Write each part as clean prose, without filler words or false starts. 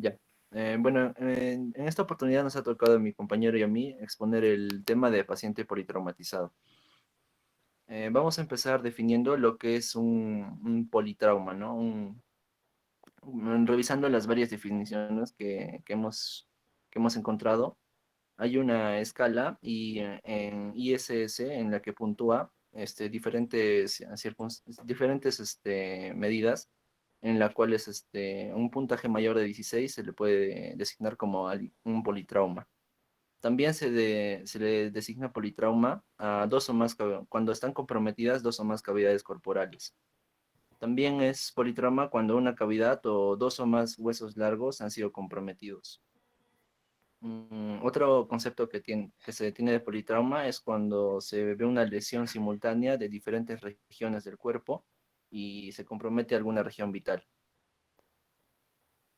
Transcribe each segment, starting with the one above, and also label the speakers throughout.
Speaker 1: Ya. Bueno, en esta oportunidad nos ha tocado a mi compañero y a mí exponer el tema de paciente politraumatizado. Vamos a empezar definiendo lo que es un politrauma, ¿no? Revisando las varias definiciones que hemos encontrado. Hay una escala y en ISS en la que puntúa diferentes medidas en las cuales un puntaje mayor de 16 se le puede designar como un politrauma. También se le designa politrauma a cuando están comprometidas dos o más cavidades corporales. También es politrauma cuando una cavidad o dos o más huesos largos han sido comprometidos. Otro concepto que se tiene de politrauma es cuando se ve una lesión simultánea de diferentes regiones del cuerpo y se compromete alguna región vital.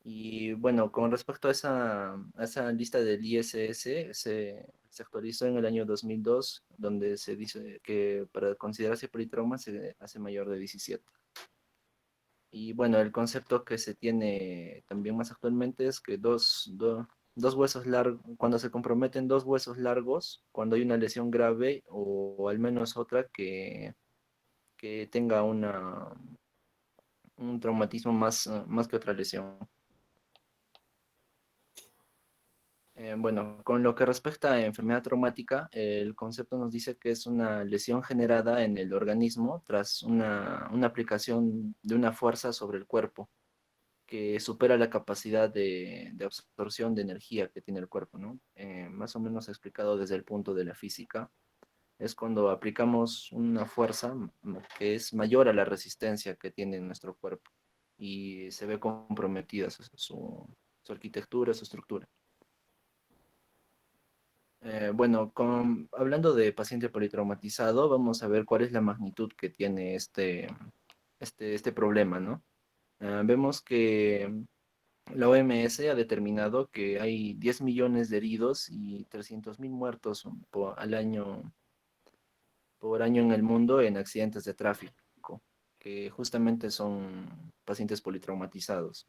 Speaker 1: Y bueno, con respecto a esa lista del ISS, se actualizó en el año 2002, donde se dice que para considerarse politrauma se hace mayor de 17. Y bueno, el concepto que se tiene también más actualmente es que dos huesos largos, cuando se comprometen dos huesos largos, cuando hay una lesión grave o al menos otra que tenga un traumatismo más que otra lesión. Bueno, con lo que respecta a enfermedad traumática, el concepto nos dice que es una lesión generada en el organismo tras una aplicación de una fuerza sobre el cuerpo que supera la capacidad de absorción de energía que tiene el cuerpo, ¿no? Más o menos explicado desde el punto de la física, es cuando aplicamos una fuerza que es mayor a la resistencia que tiene nuestro cuerpo y se ve comprometida su arquitectura, su estructura. Bueno, hablando de paciente politraumatizado, vamos a ver cuál es la magnitud que tiene este problema, ¿no? Vemos que la OMS ha determinado que hay 10 millones de heridos y 300.000 muertos por año en el mundo en accidentes de tráfico, que justamente son pacientes politraumatizados.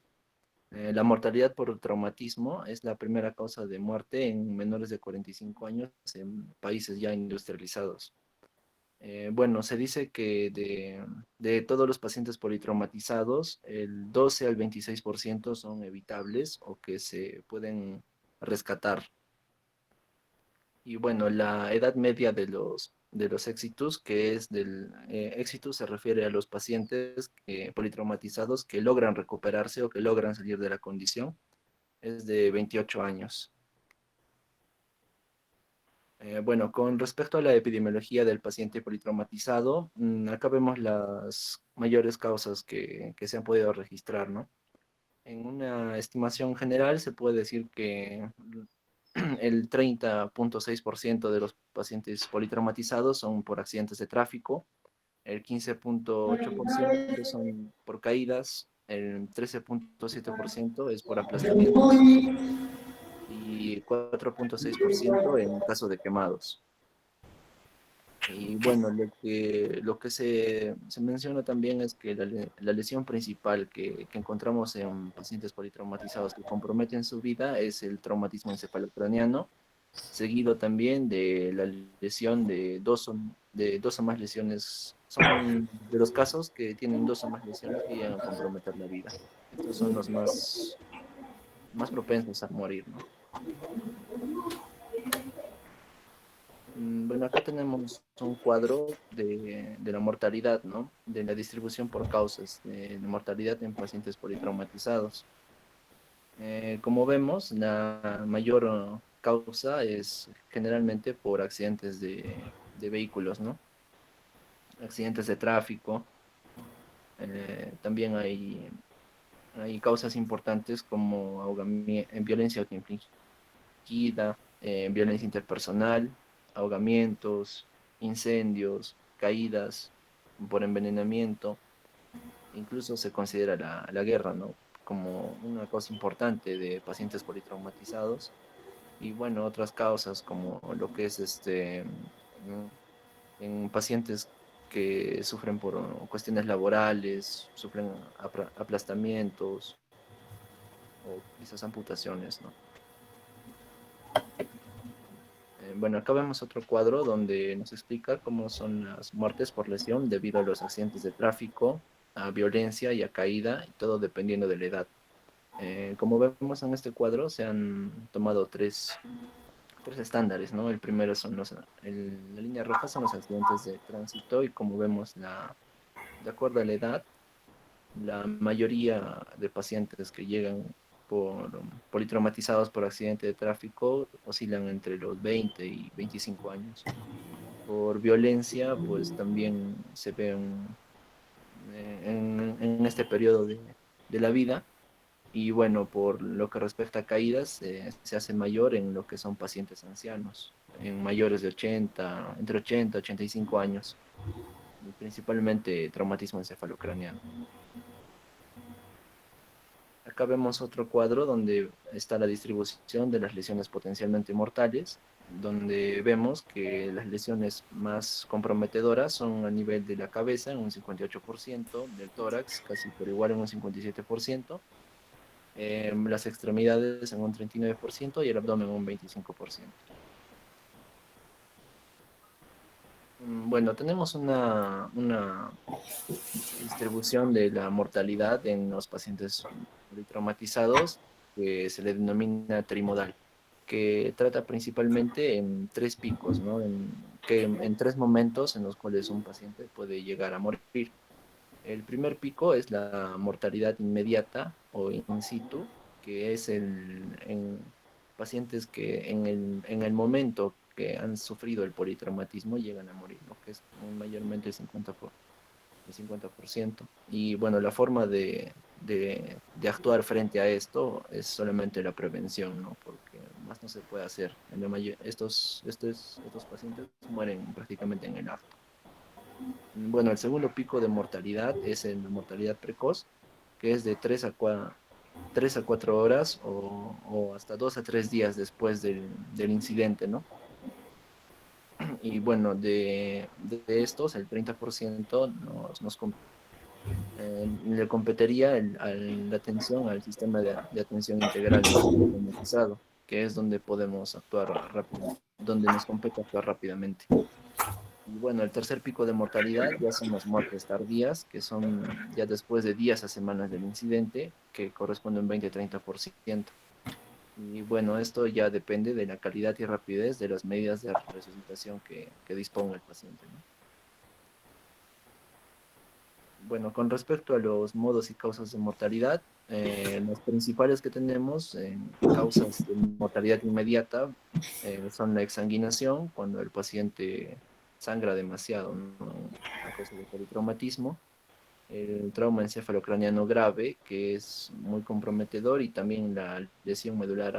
Speaker 1: La mortalidad por traumatismo es la primera causa de muerte en menores de 45 años en países ya industrializados. Bueno, se dice que de todos los pacientes politraumatizados, el 12 al 26% son evitables o que se pueden rescatar. Y bueno, la edad media de los éxitos, que es éxitus se refiere a los pacientes politraumatizados que logran recuperarse o que logran salir de la condición, es de 28 años. Bueno, con respecto a la epidemiología del paciente politraumatizado, acá vemos las mayores causas que se han podido registrar, ¿no? En una estimación general se puede decir que el 30,6% de los pacientes politraumatizados son por accidentes de tráfico, el 15,8% son por caídas, el 13,7% es por aplastamientos y 4,6% en caso de quemados. Y bueno, lo que se menciona también es que la lesión principal que encontramos en pacientes politraumatizados que comprometen su vida es el traumatismo encefalocraniano, seguido también de la lesión de dos o más lesiones. Son de los casos que tienen dos o más lesiones que llegan a comprometer la vida. Estos son los más propensos a morir, ¿no? Bueno, acá tenemos un cuadro de la mortalidad, ¿no? De la distribución por causas de mortalidad en pacientes politraumatizados. Como vemos, la mayor causa es generalmente por accidentes de vehículos, ¿no? Accidentes de tráfico. También hay causas importantes como violencia autoinfligida, violencia interpersonal, ahogamientos, incendios, caídas por envenenamiento. Incluso se considera la guerra, ¿no? Como una causa importante de pacientes politraumatizados. Y bueno, otras causas como lo que es ¿no? En pacientes que sufren por cuestiones laborales, sufren aplastamientos, o quizás amputaciones, ¿no? Bueno, acá vemos otro cuadro donde nos explica cómo son las muertes por lesión debido a los accidentes de tráfico, a violencia y a caída, y todo dependiendo de la edad. Como vemos en este cuadro, se han tomado tres estándares, ¿no? El primero son la línea roja son los accidentes de tránsito y como vemos, de acuerdo a la edad, la mayoría de pacientes que llegan politraumatizados por accidente de tráfico oscilan entre los 20 y 25 años. Por violencia, pues también se ve en este periodo de la vida. Y bueno, por lo que respecta a caídas, se hace mayor en lo que son pacientes ancianos, en mayores de 80, entre 80 y 85 años, y principalmente traumatismo encefalocraneano. Acá vemos otro cuadro donde está la distribución de las lesiones potencialmente mortales, donde vemos que las lesiones más comprometedoras son a nivel de la cabeza en un 58%, del tórax casi por igual en un 57%, las extremidades en un 39% y el abdomen en un 25%. Bueno, tenemos una distribución de la mortalidad en los pacientes politraumatizados que se le denomina trimodal, que trata principalmente en tres picos, ¿no? En tres momentos en los cuales un paciente puede llegar a morir. El primer pico es la mortalidad inmediata o in situ, que es en pacientes que en el momento que han sufrido el politraumatismo llegan a morir, ¿no? Que es mayormente el 50%. Y bueno, la forma de actuar frente a esto es solamente la prevención, ¿no? Porque más no se puede hacer. Estos pacientes mueren prácticamente en el acto. Bueno, el segundo pico de mortalidad es en la mortalidad precoz, que es de 3 a 4 horas o hasta 2 a 3 días después del incidente, ¿no? Y bueno, de estos, el 30% le competiría la atención al sistema de atención integral del traumatizado, que es donde podemos actuar rápido, donde nos compete actuar rápidamente. Y bueno, el tercer pico de mortalidad ya son las muertes tardías, que son ya después de días a semanas del incidente, que corresponde a un 20-30%. Y bueno, esto ya depende de la calidad y rapidez de las medidas de resucitación que disponga el paciente, ¿no? Bueno, con respecto a los modos y causas de mortalidad, las principales que tenemos en causas de mortalidad inmediata son la exsanguinación, cuando el paciente sangra demasiado, ¿no? A causa del politraumatismo, el trauma encefalocraniano grave, que es muy comprometedor, y también la lesión medular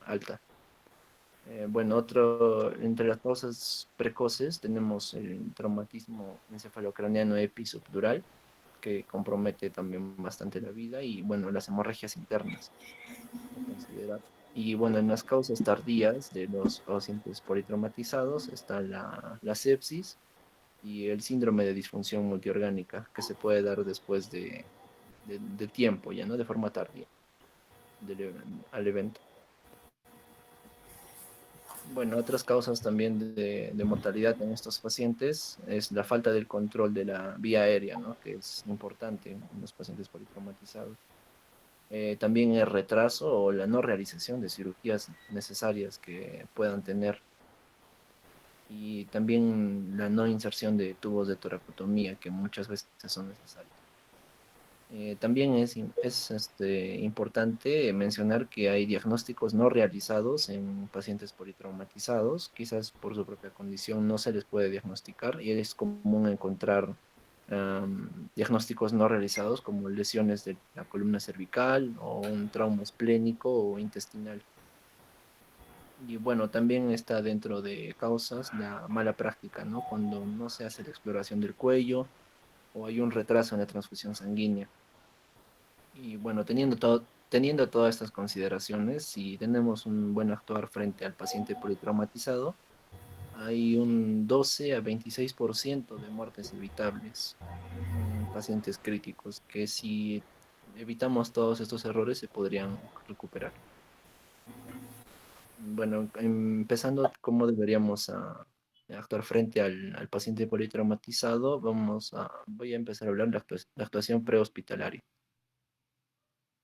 Speaker 1: alta. Bueno, entre las causas precoces tenemos el traumatismo encefalocraniano episubdural, que compromete también bastante la vida, y bueno, las hemorragias internas a considerar. Y bueno, en las causas tardías de los pacientes politraumatizados está la sepsis y el síndrome de disfunción multiorgánica, que se puede dar después de tiempo, ya no de forma tardía al evento. Bueno, otras causas también de mortalidad en estos pacientes es la falta del control de la vía aérea, ¿no? Que es importante en los pacientes politraumatizados. También el retraso o la no realización de cirugías necesarias que puedan tener. Y también la no inserción de tubos de toracotomía que muchas veces son necesarios. También importante mencionar que hay diagnósticos no realizados en pacientes politraumatizados. Quizás por su propia condición no se les puede diagnosticar y es común encontrar diagnósticos no realizados como lesiones de la columna cervical o un trauma esplénico o intestinal. Y bueno, también está dentro de causas la mala práctica, ¿no? Cuando no se hace la exploración del cuello o hay un retraso en la transfusión sanguínea. Y bueno, teniendo todas estas consideraciones, si tenemos un buen actuar frente al paciente politraumatizado, hay un 12 a 26% de muertes evitables en pacientes críticos, que si evitamos todos estos errores, se podrían recuperar. Bueno, empezando cómo deberíamos actuar frente al paciente politraumatizado, voy a empezar a hablar de la actuación prehospitalaria.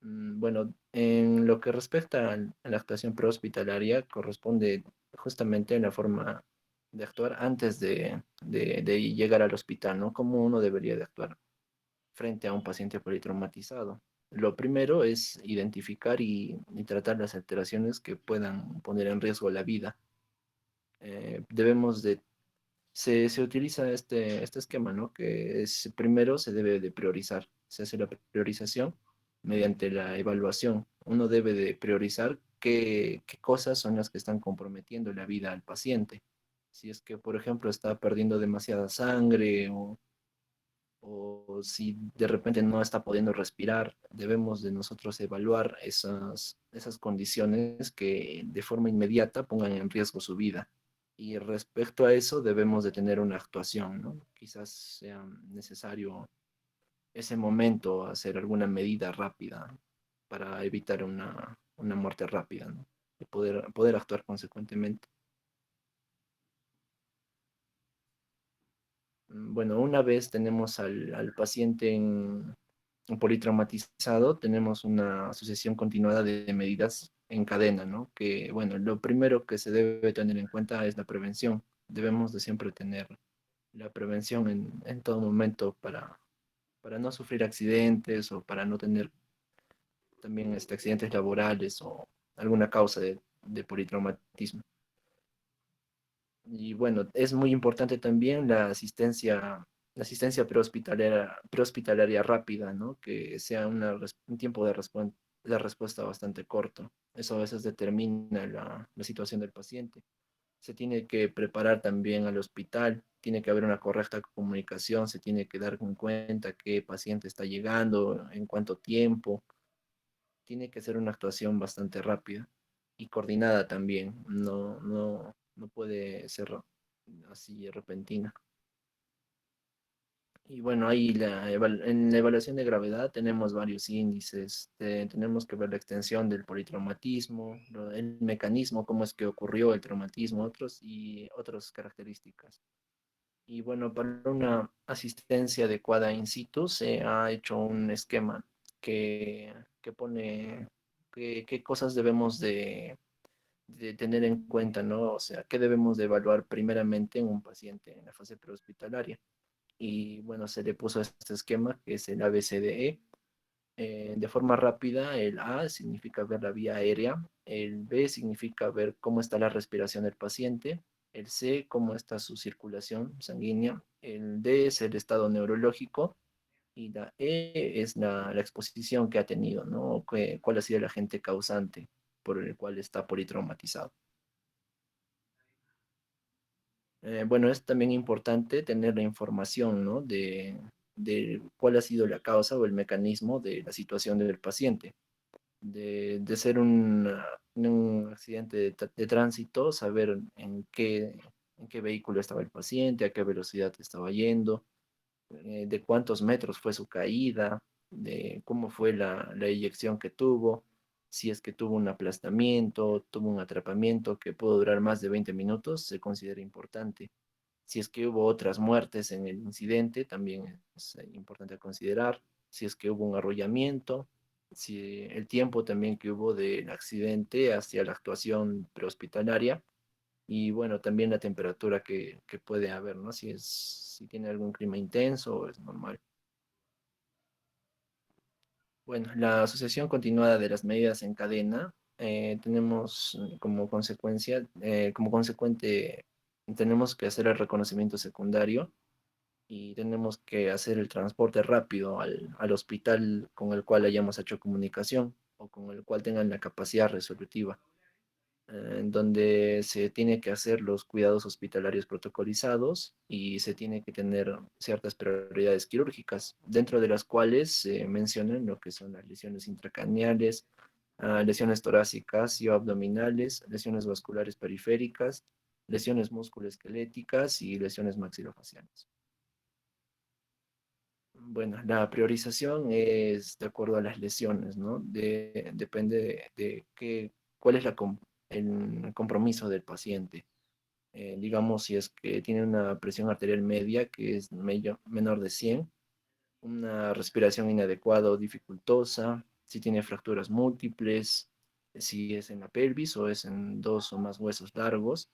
Speaker 1: Bueno, en lo que respecta a la actuación prehospitalaria, corresponde justamente en la forma de actuar antes de llegar al hospital, ¿no? Cómo uno debería de actuar frente a un paciente politraumatizado. Lo primero es identificar y tratar las alteraciones que puedan poner en riesgo la vida. Debemos de se utiliza este esquema, ¿no? Que es, primero se debe de priorizar. Se hace la priorización mediante la evaluación. Uno debe de priorizar qué cosas son las que están comprometiendo la vida al paciente. Si es que, por ejemplo, está perdiendo demasiada sangre o si de repente no está pudiendo respirar, debemos de nosotros evaluar esas condiciones que de forma inmediata pongan en riesgo su vida. Y respecto a eso, debemos de tener una actuación, ¿no? Quizás sea necesario ese momento hacer alguna medida rápida para evitar una muerte rápida, ¿no? Y poder actuar consecuentemente. Bueno, una vez tenemos al paciente politraumatizado, tenemos una asociación continuada de medidas en cadena, ¿no? Que, bueno, lo primero que se debe tener en cuenta es la prevención. Debemos de siempre tener la prevención en todo momento para no sufrir accidentes o para no tener también accidentes laborales o alguna causa de politraumatismo. Y bueno, es muy importante también la asistencia prehospitalaria rápida, ¿no? Que sea un tiempo de respuesta bastante corto. Eso a veces determina la situación del paciente. Se tiene que preparar también al hospital, tiene que haber una correcta comunicación, se tiene que dar en cuenta qué paciente está llegando, en cuánto tiempo. Tiene que ser una actuación bastante rápida y coordinada también. No puede ser así repentina. Y bueno, ahí en la evaluación de gravedad tenemos varios índices. Tenemos que ver la extensión del politraumatismo, el mecanismo, cómo es que ocurrió el traumatismo, y otras características. Y bueno, para una asistencia adecuada in situ se ha hecho un esquema que pone qué cosas debemos de tener en cuenta, ¿no? O sea, qué debemos de evaluar primeramente en un paciente en la fase prehospitalaria. Y bueno, se le puso este esquema que es el ABCDE. De forma rápida, el A significa ver la vía aérea, el B significa ver cómo está la respiración del paciente, el C, cómo está su circulación sanguínea, el D es el estado neurológico y la E es la exposición que ha tenido, ¿no? ¿Cuál ha sido el agente causante por el cual está politraumatizado? Bueno, es también importante tener la información, ¿no? De cuál ha sido la causa o el mecanismo de la situación del paciente. De ser un accidente de tránsito, saber en qué vehículo estaba el paciente, a qué velocidad estaba yendo, de cuántos metros fue su caída, de cómo fue la eyección que tuvo, si es que tuvo un aplastamiento, tuvo un atrapamiento que pudo durar más de 20 minutos, se considera importante. Si es que hubo otras muertes en el incidente, también es importante considerar. Si es que hubo un arrollamiento, si el tiempo también que hubo del accidente hacia la actuación prehospitalaria y bueno, también la temperatura que puede haber, ¿no? Si tiene algún clima intenso o es normal. Bueno, la asociación continuada de las medidas en cadena, tenemos como consecuente, tenemos que hacer el reconocimiento secundario y tenemos que hacer el transporte rápido al hospital con el cual hayamos hecho comunicación o con el cual tengan la capacidad resolutiva, en donde se tiene que hacer los cuidados hospitalarios protocolizados y se tiene que tener ciertas prioridades quirúrgicas, dentro de las cuales se mencionan lo que son las lesiones intracraneales, lesiones torácicas y abdominales, lesiones vasculares periféricas, lesiones musculoesqueléticas y lesiones maxilofaciales. Bueno, la priorización es de acuerdo a las lesiones, ¿no? Depende cuál es el compromiso del paciente. Digamos, si es que tiene una presión arterial media que es menor de 100, una respiración inadecuada o dificultosa, si tiene fracturas múltiples, si es en la pelvis o es en dos o más huesos largos,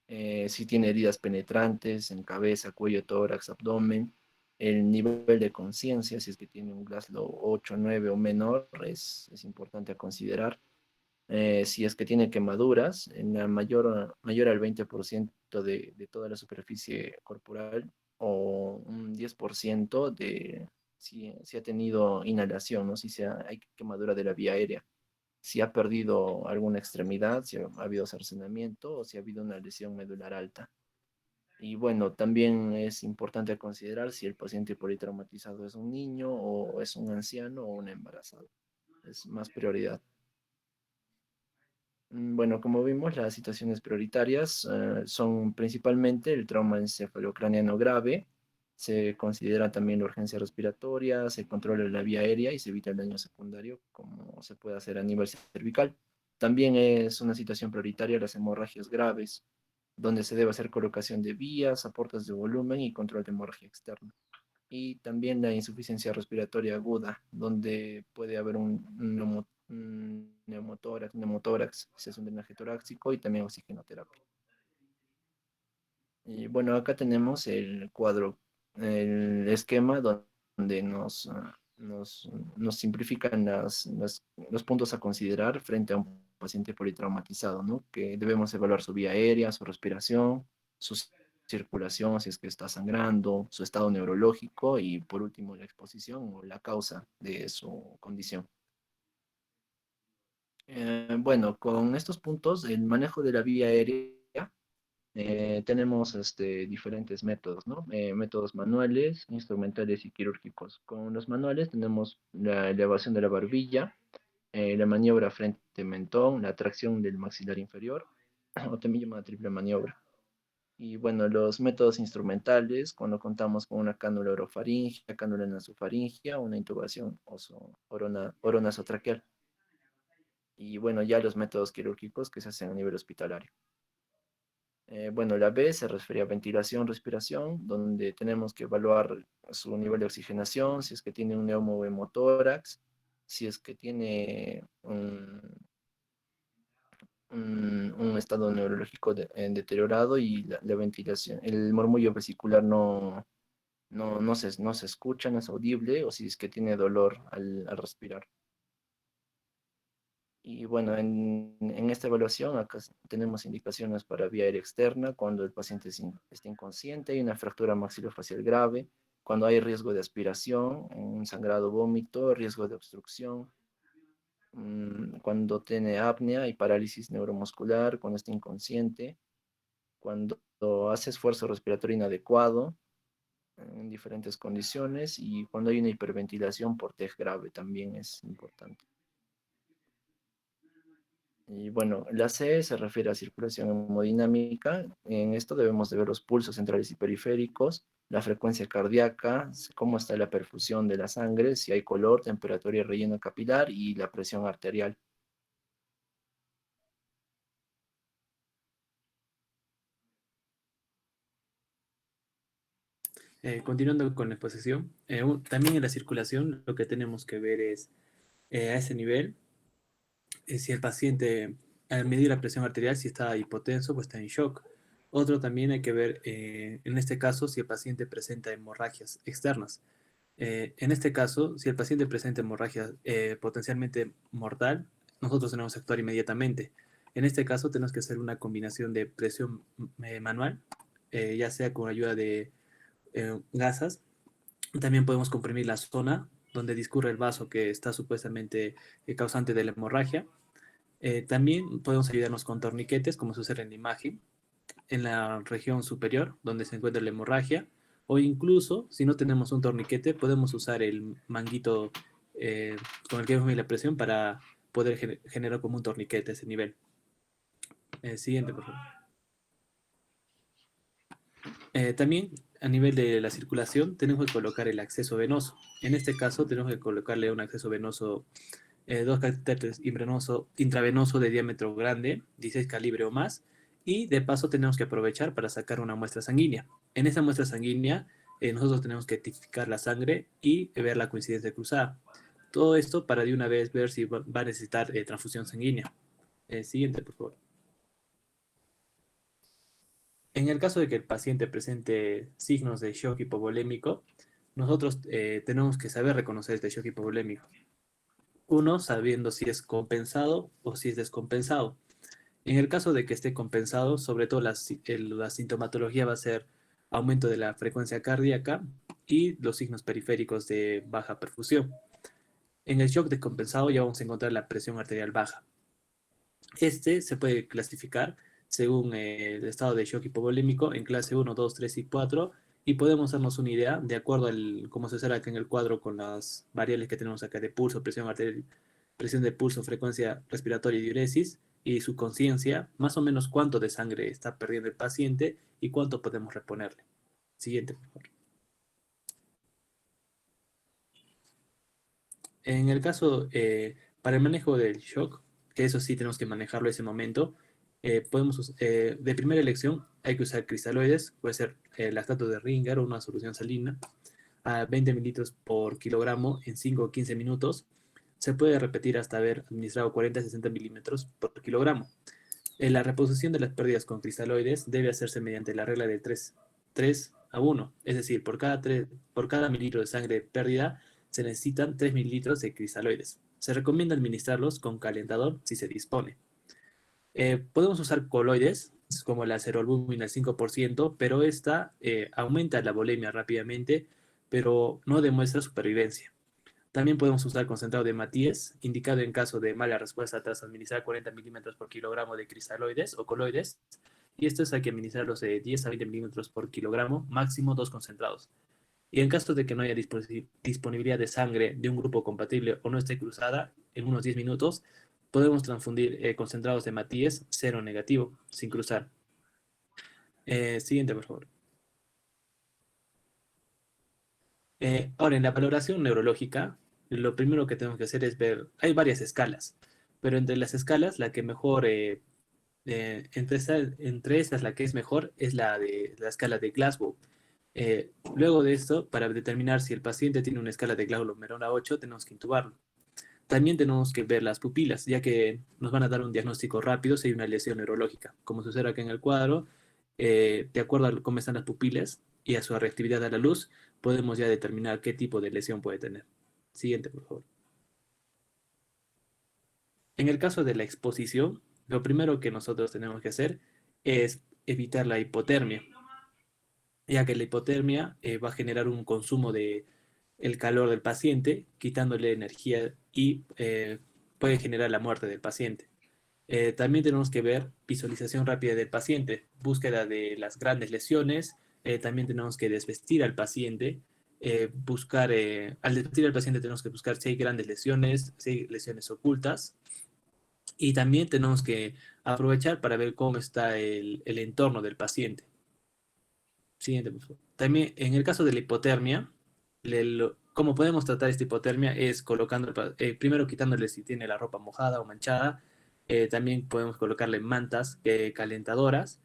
Speaker 1: si tiene heridas penetrantes en cabeza, cuello, tórax, abdomen, el nivel de conciencia, si es que tiene un Glasgow 8, 9 o menor, es importante a considerar. Si es que tiene quemaduras, en la mayor al 20% de toda la superficie corporal o un 10% si ha tenido inhalación, ¿no? Hay quemadura de la vía aérea, si ha perdido alguna extremidad, si ha habido cercenamiento o si ha habido una lesión medular alta. Y bueno, también es importante considerar si el paciente politraumatizado es un niño o es un anciano o una embarazada. Es más prioridad. Bueno, como vimos, las situaciones prioritarias son principalmente el trauma encefalocraneano grave, se considera también la urgencia respiratoria, se controla la vía aérea y se evita el daño secundario, como se puede hacer a nivel cervical. También es una situación prioritaria las hemorragias graves, donde se debe hacer colocación de vías, aportes de volumen y control de hemorragia externa. Y también la insuficiencia respiratoria aguda, donde puede haber un neumotórax, se hace un drenaje torácico y también oxigenoterapia. Y bueno, acá tenemos el cuadro, el esquema donde nos simplifican los puntos a considerar frente a un paciente politraumatizado, ¿no? Que debemos evaluar su vía aérea, su respiración, su circulación, si es que está sangrando, su estado neurológico y por último la exposición o la causa de su condición. Bueno, con estos puntos, el manejo de la vía aérea tenemos diferentes métodos, ¿no? Métodos manuales, instrumentales y quirúrgicos. Con los manuales tenemos la elevación de la barbilla, la maniobra frente-mentón, la tracción del maxilar inferior, o también llamada triple maniobra. Y bueno, los métodos instrumentales, cuando contamos con una cánula orofaringia, cánula nasofaringia, una intubación oronasotraqueal. Y bueno, ya los métodos quirúrgicos que se hacen a nivel hospitalario. Bueno, la B se refiere a ventilación, respiración, donde tenemos que evaluar su nivel de oxigenación, si es que tiene un neumohemotórax, si es que tiene un estado neurológico deteriorado y la ventilación, el murmullo vesicular no se escucha, no es audible, o si es que tiene dolor al respirar. Y bueno, en esta evaluación acá tenemos indicaciones para vía aérea externa cuando el paciente está inconsciente, hay una fractura maxilofacial grave, cuando hay riesgo de aspiración, un sangrado vómito, riesgo de obstrucción, cuando tiene apnea y parálisis neuromuscular, cuando está inconsciente, cuando hace esfuerzo respiratorio inadecuado en diferentes condiciones y cuando hay una hiperventilación por TEG grave también es importante. Y bueno, la C se refiere a circulación hemodinámica. En esto debemos de ver los pulsos centrales y periféricos, la frecuencia cardíaca, cómo está la perfusión de la sangre, si hay color, temperatura y relleno capilar y la presión arterial.
Speaker 2: Continuando con la exposición, también en la circulación lo que tenemos que ver es a ese nivel, si el paciente al medir la presión arterial, si está hipotenso o está en shock. Otro también hay que ver, en este caso, si el paciente presenta hemorragias externas. En este caso, si el paciente presenta hemorragia potencialmente mortal, nosotros tenemos que actuar inmediatamente. En este caso, tenemos que hacer una combinación de presión manual, ya sea con ayuda de gasas. También podemos comprimir la zona donde discurre el vaso que está supuestamente causante de la hemorragia. También podemos ayudarnos con torniquetes, como se usa en la imagen, en la región superior, donde se encuentra la hemorragia, o incluso, si no tenemos un torniquete, podemos usar el manguito con el que vemos la presión para poder generar como un torniquete a ese nivel. Siguiente, por favor. También a nivel de la circulación, tenemos que colocar el acceso venoso. En este caso, tenemos que colocarle un acceso venoso, dos catéteres intravenoso de diámetro grande, 16 calibre o más, y de paso tenemos que aprovechar para sacar una muestra sanguínea. En esa muestra sanguínea, nosotros tenemos que tipificar la sangre y ver la coincidencia cruzada. Todo esto para de una vez ver si va a necesitar transfusión sanguínea. Siguiente, por favor. En el caso de que el paciente presente signos de shock hipovolémico, nosotros tenemos que saber reconocer este shock hipovolémico. Uno, sabiendo si es compensado o si es descompensado. En el caso de que esté compensado, sobre todo la sintomatología va a ser aumento de la frecuencia cardíaca y los signos periféricos de baja perfusión. En el shock descompensado ya vamos a encontrar la presión arterial baja. Este se puede clasificar según el estado de shock hipovolémico en clase 1, 2, 3 y 4, y podemos darnos una idea de acuerdo al cómo se será acá en el cuadro con las variables que tenemos acá de pulso, presión arterial, presión de pulso, frecuencia respiratoria y diuresis, y su conciencia, más o menos cuánto de sangre está perdiendo el paciente y cuánto podemos reponerle. Siguiente, por favor. En el caso, para el manejo del shock, que eso sí tenemos que manejarlo en ese momento, de primera elección hay que usar cristaloides, puede ser lactato de Ringer o una solución salina, a 20 mililitros por kilogramo en 5 o 15 minutos. Se puede repetir hasta haber administrado 40 a 60 milímetros por kilogramo. La reposición de las pérdidas con cristaloides debe hacerse mediante la regla de 3 a 1, es decir, por cada mililitro de sangre pérdida se necesitan 3 mililitros de cristaloides. Se recomienda administrarlos con calentador si se dispone. Podemos usar coloides, como la cerolbúmina al 5%, pero esta aumenta la volemia rápidamente, pero no demuestra supervivencia. También podemos usar concentrado de Matías, indicado en caso de mala respuesta tras administrar 40 milímetros por kilogramo de cristaloides o coloides, y estos hay que administrarlos de 10 a 20 milímetros por kilogramo, máximo 2 concentrados. Y en caso de que no haya disponibilidad de sangre de un grupo compatible o no esté cruzada, en unos 10 minutos podemos transfundir concentrados de Matías cero negativo, sin cruzar. Siguiente, por favor. Ahora, en la valoración neurológica, lo primero que tenemos que hacer es ver, hay varias escalas, pero entre las escalas, la que mejor, entre estas, la que es mejor es la de la escala de Glasgow. Luego de esto, para determinar si el paciente tiene una escala de Glasgow menor a 8, tenemos que intubarlo. También tenemos que ver las pupilas, ya que nos van a dar un diagnóstico rápido si hay una lesión neurológica. Como sucede acá en el cuadro, de acuerdo a cómo están las pupilas y a su reactividad a la luz, podemos ya determinar qué tipo de lesión puede tener. Siguiente, por favor. En el caso de la exposición, lo primero que nosotros tenemos que hacer es evitar la hipotermia, ya que la hipotermia va a generar un consumo de el calor del paciente, quitándole energía y puede generar la muerte del paciente. También tenemos que ver visualización rápida del paciente, búsqueda de las grandes lesiones, también tenemos que desvestir al paciente, al desvestir al paciente tenemos que buscar si hay grandes lesiones, si hay lesiones ocultas, y también tenemos que aprovechar para ver cómo está el entorno del paciente. Siguiente, por favor. También, en el caso de la hipotermia, cómo podemos tratar esta hipotermia es colocando, primero quitándole si tiene la ropa mojada o manchada, también podemos colocarle mantas calentadoras,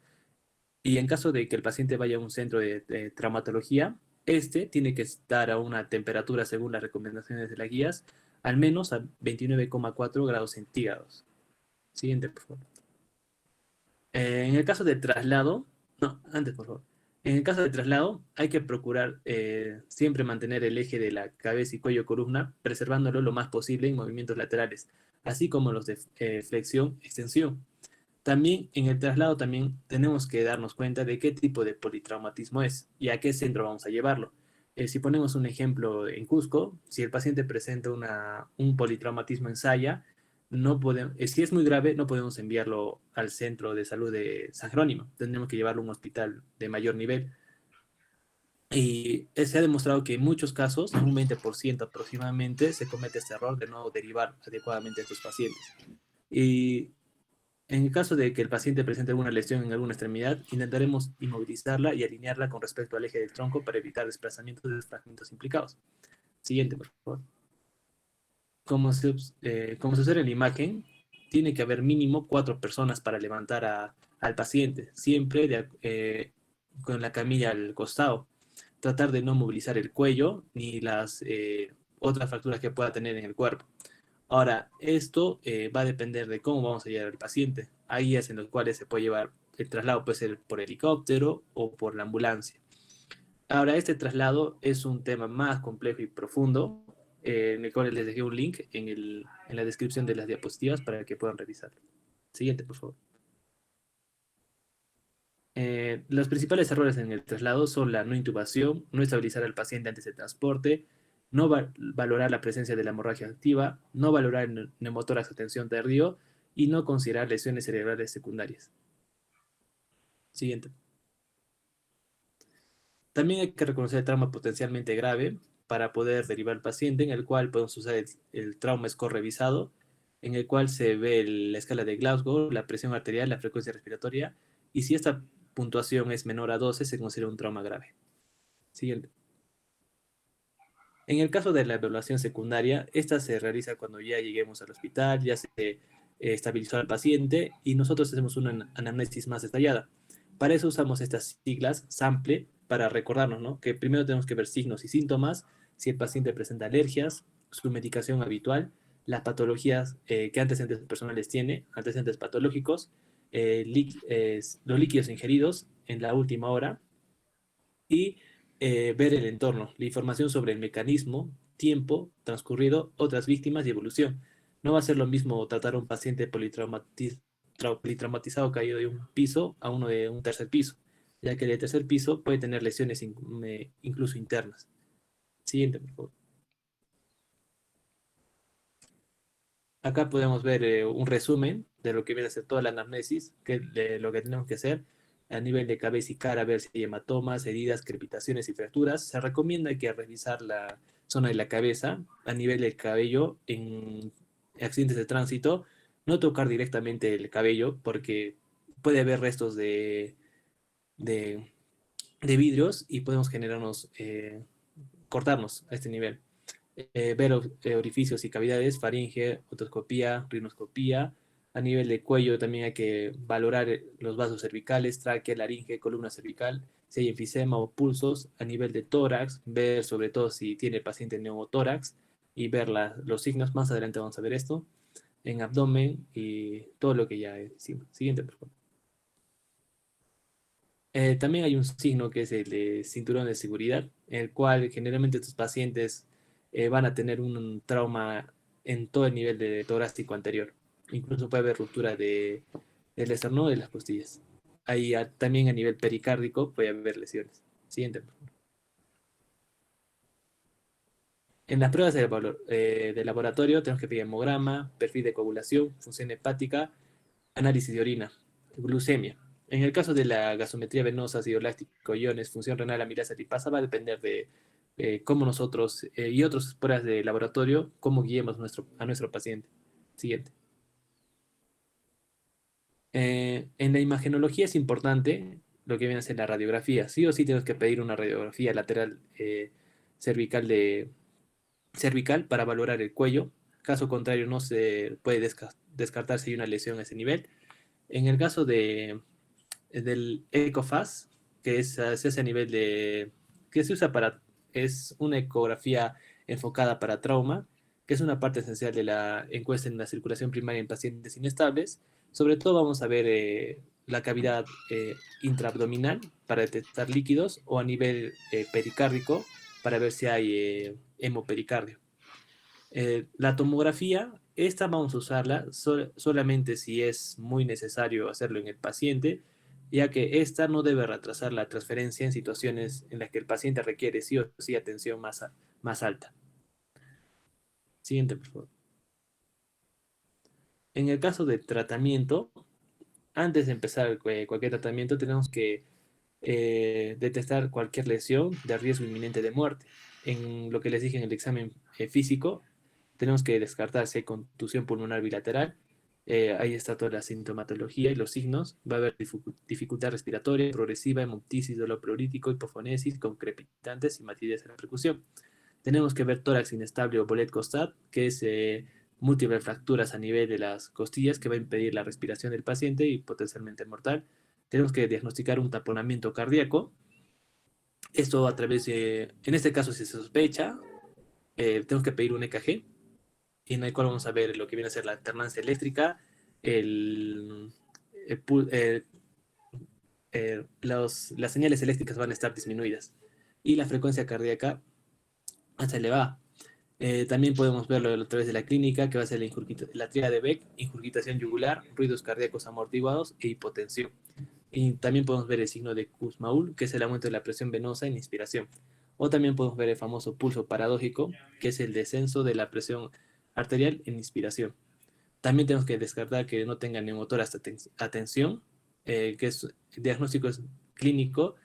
Speaker 2: y en caso de que el paciente vaya a un centro de traumatología, este tiene que estar a una temperatura, según las recomendaciones de las guías, al menos a 29,4 grados centígrados. Siguiente, por favor. En el caso de traslado, no, antes, por favor. En el caso de traslado, hay que procurar siempre mantener el eje de la cabeza y cuello columna, preservándolo lo más posible en movimientos laterales, así como los de flexión, extensión. También en el traslado también tenemos que darnos cuenta de qué tipo de politraumatismo es y a qué centro vamos a llevarlo. Si ponemos un ejemplo en Cusco, si el paciente presenta un politraumatismo en Saya, no podemos, si es muy grave, no podemos enviarlo al centro de salud de San Jerónimo. Tendremos que llevarlo a un hospital de mayor nivel. Y se ha demostrado que en muchos casos, en un 20% aproximadamente, se comete este error de no derivar adecuadamente a estos pacientes. Y En el caso de que el paciente presente alguna lesión en alguna extremidad, intentaremos inmovilizarla y alinearla con respecto al eje del tronco para evitar desplazamientos de los fragmentos implicados. Siguiente, por favor. Como se observa en la imagen, tiene que haber mínimo 4 personas para levantar al paciente, siempre con la camilla al costado. Tratar de no movilizar el cuello ni las otras fracturas que pueda tener en el cuerpo. Ahora, esto va a depender de cómo vamos a llevar al paciente. Hay días en los cuales se puede llevar, el traslado puede ser por helicóptero o por la ambulancia. Ahora, este traslado es un tema más complejo y profundo, en el cual les dejé un link en la descripción de las diapositivas para que puedan revisarlo. Siguiente, por favor. Los principales errores en el traslado son la no intubación, no estabilizar al paciente antes del transporte, no valorar la presencia de la hemorragia activa, no valorar el neumotórax a tensión tardío y no considerar lesiones cerebrales secundarias. Siguiente. También hay que reconocer el trauma potencialmente grave para poder derivar al paciente, en el cual podemos usar el trauma score revisado, en el cual se ve la escala de Glasgow, la presión arterial, la frecuencia respiratoria, y si esta puntuación es menor a 12, se considera un trauma grave. Siguiente. En el caso de la evaluación secundaria, esta se realiza cuando ya lleguemos al hospital, ya se estabilizó al paciente y nosotros hacemos una anamnesis más detallada. Para eso usamos estas siglas SAMPLE para recordarnos, ¿no? Que primero tenemos que ver signos y síntomas, si el paciente presenta alergias, su medicación habitual, las patologías que antecedentes personales tiene, antecedentes patológicos, los líquidos ingeridos en la última hora y ver el entorno, la información sobre el mecanismo, tiempo transcurrido, otras víctimas y evolución. No va a ser lo mismo tratar a un paciente politraumatizado caído de un piso a uno de un tercer piso, ya que el tercer piso puede tener lesiones incluso internas. Siguiente, por favor. Acá podemos ver un resumen de lo que viene a ser toda la anamnesis, de lo que tenemos que hacer a nivel de cabeza y cara, ver si hay hematomas, heridas, crepitaciones y fracturas. Se recomienda que revisar la zona de la cabeza a nivel del cabello en accidentes de tránsito, no tocar directamente el cabello porque puede haber restos de, de vidrios y podemos generarnos, cortarnos a este nivel. Ver orificios y cavidades, faringe, otoscopía, rinoscopía. A nivel de cuello también hay que valorar los vasos cervicales, tráquea, laringe, columna cervical, si hay enfisema o pulsos. A nivel de tórax, ver sobre todo si tiene el paciente neumotórax y ver los signos. Más adelante vamos a ver esto. En abdomen y todo lo que ya hicimos. Siguiente, por favor. También hay un signo que es el de cinturón de seguridad, en el cual generalmente estos pacientes van a tener un trauma en todo el nivel de torácico anterior. Incluso puede haber ruptura del esternón de las costillas. Ahí también a nivel pericárdico puede haber lesiones. Siguiente, por favor. En las pruebas de laboratorio tenemos que pedir hemograma, perfil de coagulación, función hepática, análisis de orina, glucemia. En el caso de la gasometría venosa, ácido láctico, iones, función renal, amilasa lipasa, va a depender de cómo nosotros y otras pruebas de laboratorio, cómo guiemos a nuestro paciente. Siguiente. En la imagenología es importante lo que viene a ser la radiografía. Sí o sí tenemos que pedir una radiografía lateral cervical, cervical para valorar el cuello. Caso contrario, no se puede descartar si hay una lesión a ese nivel. En el caso del ECOFAS, se hace a nivel que se usa es una ecografía enfocada para trauma, que es una parte esencial de la encuesta en la circulación primaria en pacientes inestables. Sobre todo vamos a ver la cavidad intraabdominal para detectar líquidos o a nivel pericárdico para ver si hay hemopericardio. La tomografía, esta vamos a usarla solamente si es muy necesario hacerlo en el paciente, ya que esta no debe retrasar la transferencia en situaciones en las que el paciente requiere sí o sí atención más alta. Siguiente, por favor. En el caso de tratamiento, antes de empezar cualquier tratamiento, tenemos que detectar cualquier lesión de riesgo inminente de muerte. En lo que les dije en el examen físico, tenemos que descartar si hay contusión pulmonar bilateral, Ahí está toda la sintomatología y los signos. Va a haber dificultad respiratoria progresiva, hemoptisis, dolor preurítico, hipofonesis con crepitantes y matidez en la percusión. Tenemos que ver tórax inestable o Bolet-Costat, que es múltiples fracturas a nivel de las costillas que va a impedir la respiración del paciente y potencialmente mortal. Tenemos que diagnosticar un taponamiento cardíaco. Esto a través de, en este caso, si se sospecha, tenemos que pedir un EKG, en el cual vamos a ver lo que viene a ser la alternancia eléctrica, el, el las señales eléctricas van a estar disminuidas y la frecuencia cardíaca se elevada. También podemos verlo a través de la clínica, que va a ser la tríada de Beck, ingurgitación yugular, ruidos cardíacos amortiguados e hipotensión. Y también podemos ver el signo de Kussmaul, que es el aumento de la presión venosa en inspiración. O también podemos ver el famoso pulso paradójico, que es el descenso de la presión arterial en inspiración. También tenemos que descartar que no tenga neumotoras atención, que es diagnóstico es clínico.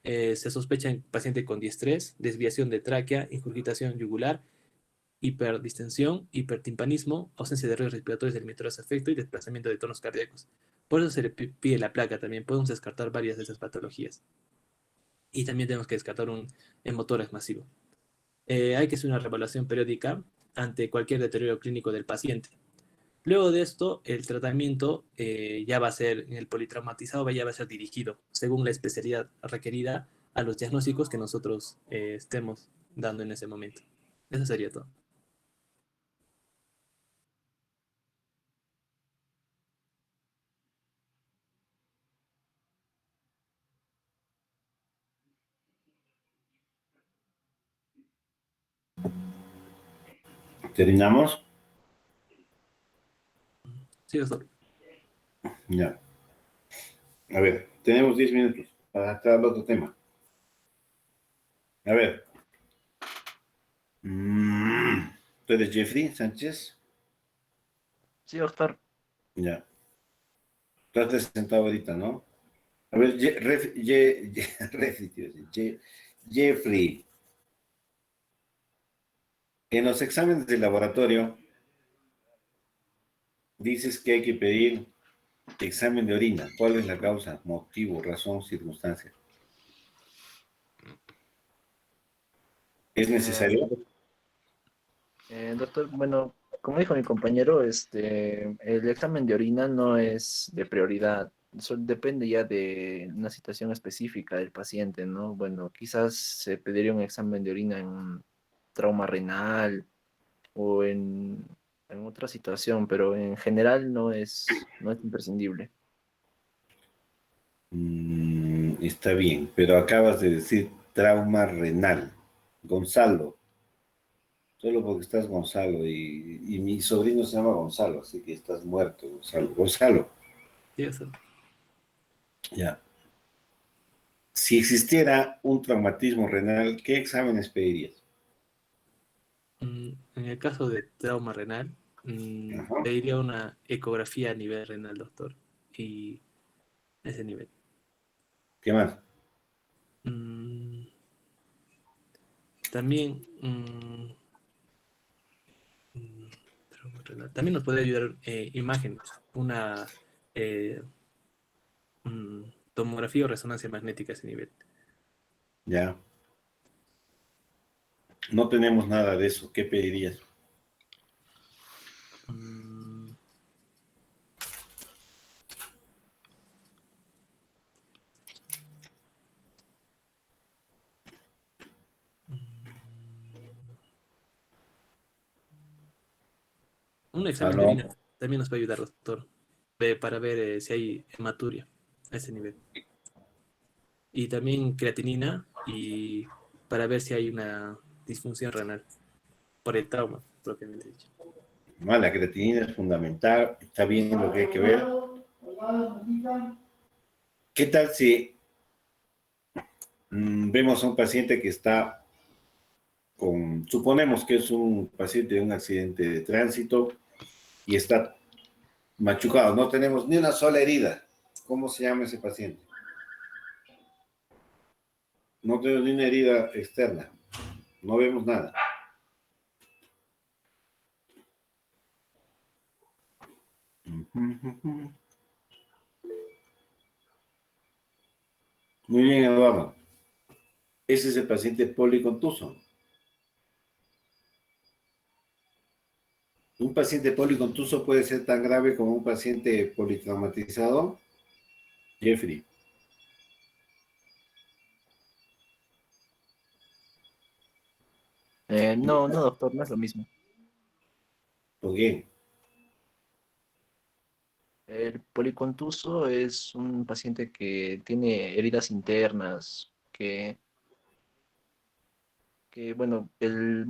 Speaker 2: Se sospecha en paciente con diestrés, desviación de tráquea, ingurgitación yugular, hiperdistensión, hipertimpanismo, ausencia de ruidos respiratorios del emisoras afecto y desplazamiento de tonos cardíacos. Por eso se le pide la placa también. Podemos descartar varias de esas patologías. Y también tenemos que descartar un hemotórax masivo. Hay que hacer una revaluación periódica ante cualquier deterioro clínico del paciente. Luego de esto, el tratamiento ya va a ser, en el politraumatizado ya va a ser dirigido según la especialidad requerida a los diagnósticos que nosotros estemos dando en ese momento. Eso sería todo.
Speaker 3: ¿Terminamos?
Speaker 2: Sí, doctor.
Speaker 3: Ya. A ver, tenemos 10 minutos para entrar al otro tema. A ver. ¿Tú eres Jeffrey Sánchez?
Speaker 1: Sí, doctor.
Speaker 3: Ya. Estás sentado ahorita, ¿no? A ver, Refri, tío, Jeffrey, en los exámenes de laboratorio dices que hay que pedir examen de orina. ¿Cuál es la causa, motivo, razón, circunstancia? ¿Es
Speaker 1: Eh,
Speaker 3: necesario?
Speaker 1: Doctor, bueno, como dijo mi compañero, el examen de orina no es de prioridad. Eso depende ya de una situación específica del paciente, ¿no? Bueno, quizás se pediría un examen de orina en un trauma renal o en otra situación, pero en general no es imprescindible.
Speaker 3: Está bien, pero acabas de decir trauma renal. Gonzalo, solo porque estás Gonzalo y mi sobrino se llama Gonzalo, así que estás muerto, Gonzalo. Gonzalo,
Speaker 2: Sí, doctor.
Speaker 3: ya. Si existiera un traumatismo renal, ¿qué exámenes pedirías?
Speaker 2: En el caso de trauma renal,
Speaker 3: Ajá.
Speaker 2: pediría una ecografía a nivel renal, doctor. Y ese nivel.
Speaker 3: ¿Qué más?
Speaker 2: Mm, También, trauma renal. También nos puede ayudar imágenes, una eh, tomografía o resonancia magnética a ese nivel.
Speaker 3: Ya. No tenemos nada de eso. ¿Qué pedirías?
Speaker 2: Mm, un examen de
Speaker 3: Aló.
Speaker 2: orina también nos puede ayudar, doctor, para ver si hay hematuria a ese nivel. Y también creatinina y para ver si hay una disfunción renal por el trauma, propiamente dicho.
Speaker 3: La creatinina es fundamental. Está bien lo que hay que ver. ¿Qué tal si vemos a un paciente que está suponemos que es un paciente de un accidente de tránsito y está machucado, no tenemos ni una sola herida? ¿Cómo se llama ese paciente? No tenemos ni una herida externa, no vemos nada. Muy bien, Eduardo. Ese es el paciente policontuso. Un paciente policontuso puede ser tan grave como un paciente politraumatizado. Jeffrey.
Speaker 1: No, no, doctor, no es lo mismo.
Speaker 3: ¿Por qué?
Speaker 1: El policontuso es un paciente que tiene heridas internas, bueno, el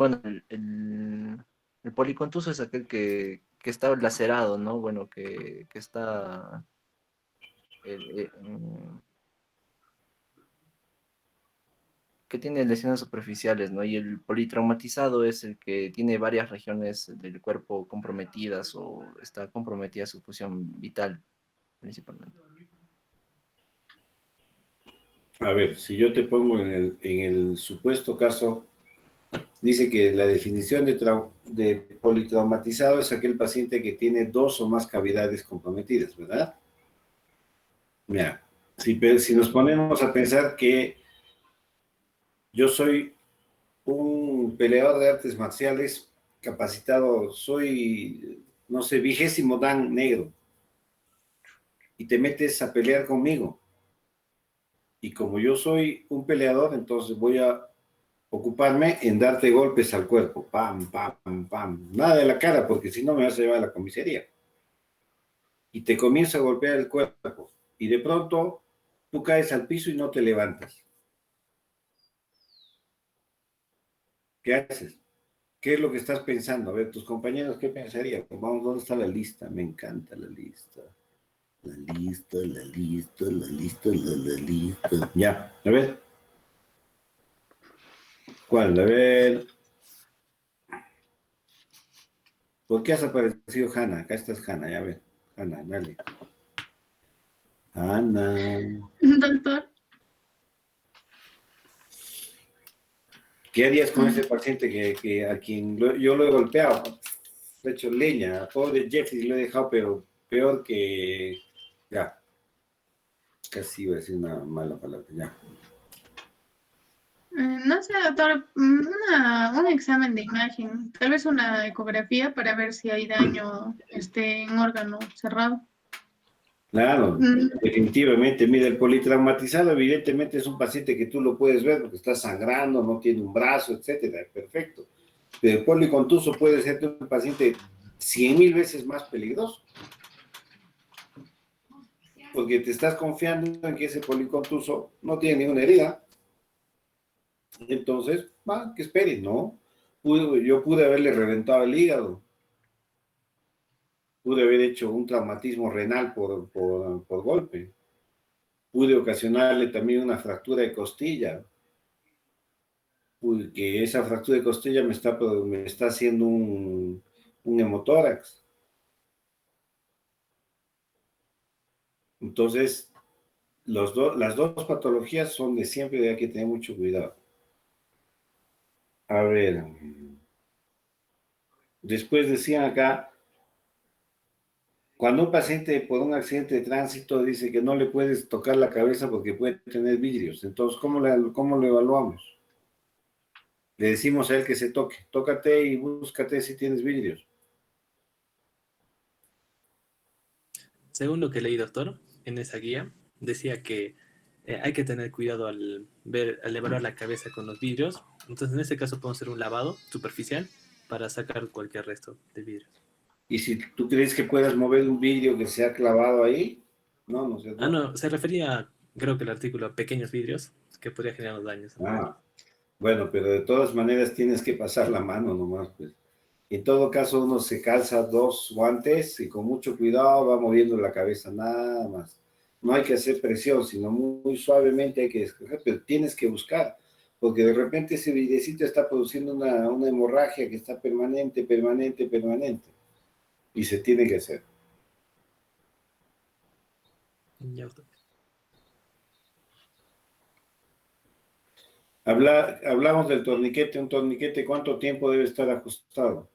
Speaker 1: policontuso es aquel que está lacerado, ¿no? Bueno, que está, que tiene lesiones superficiales, ¿no? Y el politraumatizado es el que tiene varias regiones del cuerpo comprometidas o está comprometida su función vital, principalmente.
Speaker 3: A ver, si yo te pongo en el supuesto caso, dice que la definición de politraumatizado es aquel paciente que tiene dos o más cavidades comprometidas, ¿verdad? Mira, si nos ponemos a pensar que yo soy un peleador de artes marciales capacitado, soy, no sé, 20º Dan negro, y te metes a pelear conmigo. Y como yo soy un peleador, entonces voy a ocuparme en darte golpes al cuerpo. Pam, pam, pam. Nada de la cara, porque si no me vas a llevar a la comisaría. Y te comienza a golpear el cuerpo. Y de pronto tú caes al piso y no te levantas. ¿Qué haces? ¿Qué es lo que estás pensando? A ver, tus compañeros, ¿qué pensarían? Vamos, ¿dónde está la lista? Me encanta la lista. La lista, la lista, la lista, la lista. Ya, a ver. ¿Cuál? A ver. ¿Por qué has aparecido Hanna? Acá estás Hanna, ya ver. Hanna, dale. Hanna.
Speaker 4: Doctor,
Speaker 3: ¿Qué harías con ese paciente a quien yo lo he golpeado? Le he hecho leña. Pobre Jeffrey lo he dejado, pero peor que... Ya, casi iba a decir una mala palabra, ya.
Speaker 4: no sé, doctor, un examen de imagen, tal vez una ecografía para ver si hay daño en órgano cerrado.
Speaker 3: Claro,
Speaker 4: Mm,
Speaker 3: definitivamente. Mira, el politraumatizado evidentemente es un paciente que tú lo puedes ver porque está sangrando, no tiene un brazo, etcétera. Perfecto. Pero el policontuso puede ser un paciente 100.000 veces más peligroso porque te estás confiando en que ese policontuso no tiene ninguna herida. Entonces, va, que esperen, ¿no? Yo pude haberle reventado el hígado, pude haber hecho un traumatismo renal por golpe, pude ocasionarle también una fractura de costilla, que esa fractura de costilla me está haciendo un hemotórax. Entonces, las dos patologías son de siempre y hay que tener mucho cuidado. A ver, después decían acá, cuando un paciente por un accidente de tránsito dice que no le puedes tocar la cabeza porque puede tener vidrios, entonces, ¿cómo lo evaluamos? Le decimos a él que se toque, tócate y búscate si tienes vidrios.
Speaker 2: Según lo que leí, doctor, en esa guía, decía que hay que tener cuidado al evaluar la cabeza con los vidrios. Entonces, en este caso, podemos hacer un lavado superficial para sacar cualquier resto de vidrios.
Speaker 3: Y si tú crees que puedas mover un vidrio que se ha clavado ahí, no, no sé,
Speaker 2: Ah,
Speaker 3: no.
Speaker 2: no, se refería, creo que el artículo, a pequeños vidrios que podría generar los daños al oído.
Speaker 3: Ah, bueno, pero de todas maneras tienes que pasar la mano nomás, pues. En todo caso, uno se calza dos guantes y con mucho cuidado va moviendo la cabeza, nada más. No hay que hacer presión, sino muy suavemente hay que escoger, pero tienes que buscar, porque de repente ese videcito está produciendo una hemorragia que está permanente, permanente, permanente, y se tiene que hacer.
Speaker 2: Ya, doctor.
Speaker 3: Hablamos del torniquete, un torniquete, ¿cuánto tiempo debe estar ajustado?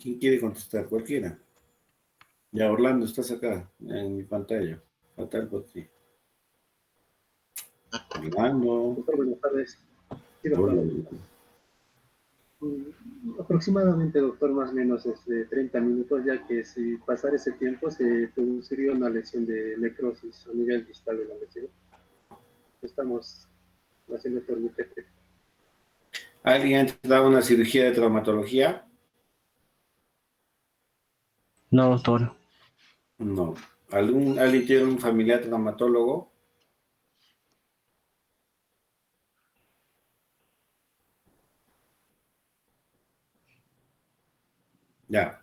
Speaker 3: ¿Quién quiere contestar? Cualquiera. Ya, Orlando, estás acá, en mi pantalla. Fatal por ti. Orlando.
Speaker 5: Doctor, buenas tardes. Sí,
Speaker 3: Hola,
Speaker 5: doctor.
Speaker 3: Orlando.
Speaker 5: Aproximadamente, doctor, más o menos 30 minutos, ya que si pasar ese tiempo se produciría una lesión de necrosis a nivel distal de la lesión. Estamos haciendo torniquete.
Speaker 3: ¿Alguien ha entrado a una cirugía de traumatología?
Speaker 6: No, doctor.
Speaker 3: No. ¿Alguien tiene un familiar traumatólogo? Ya,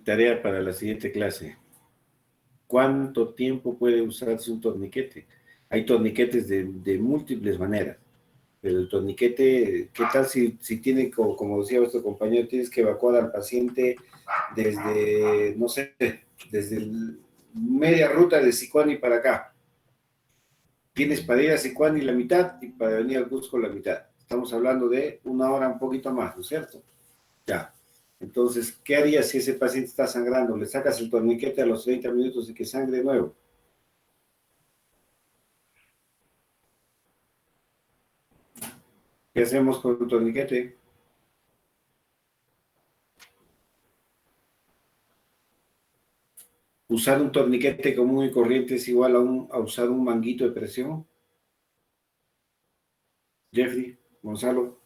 Speaker 3: tarea para la siguiente clase. ¿Cuánto tiempo puede usarse un torniquete? Hay torniquetes de múltiples maneras, pero el torniquete, ¿qué tal si tiene, como decía vuestro compañero, tienes que evacuar al paciente desde, no sé, desde media ruta de Sicuani para acá? Tienes para ir a Sicuani la mitad y para venir al Cusco la mitad. Estamos hablando de 1 hora, un poquito más, ¿no es cierto? Ya. Entonces, ¿qué harías si ese paciente está sangrando? Le sacas el torniquete a los 30 minutos y que sangre de nuevo. ¿Qué hacemos con el torniquete? ¿Usar un torniquete común y corriente es igual a usar un manguito de presión? Jeffrey, Gonzalo.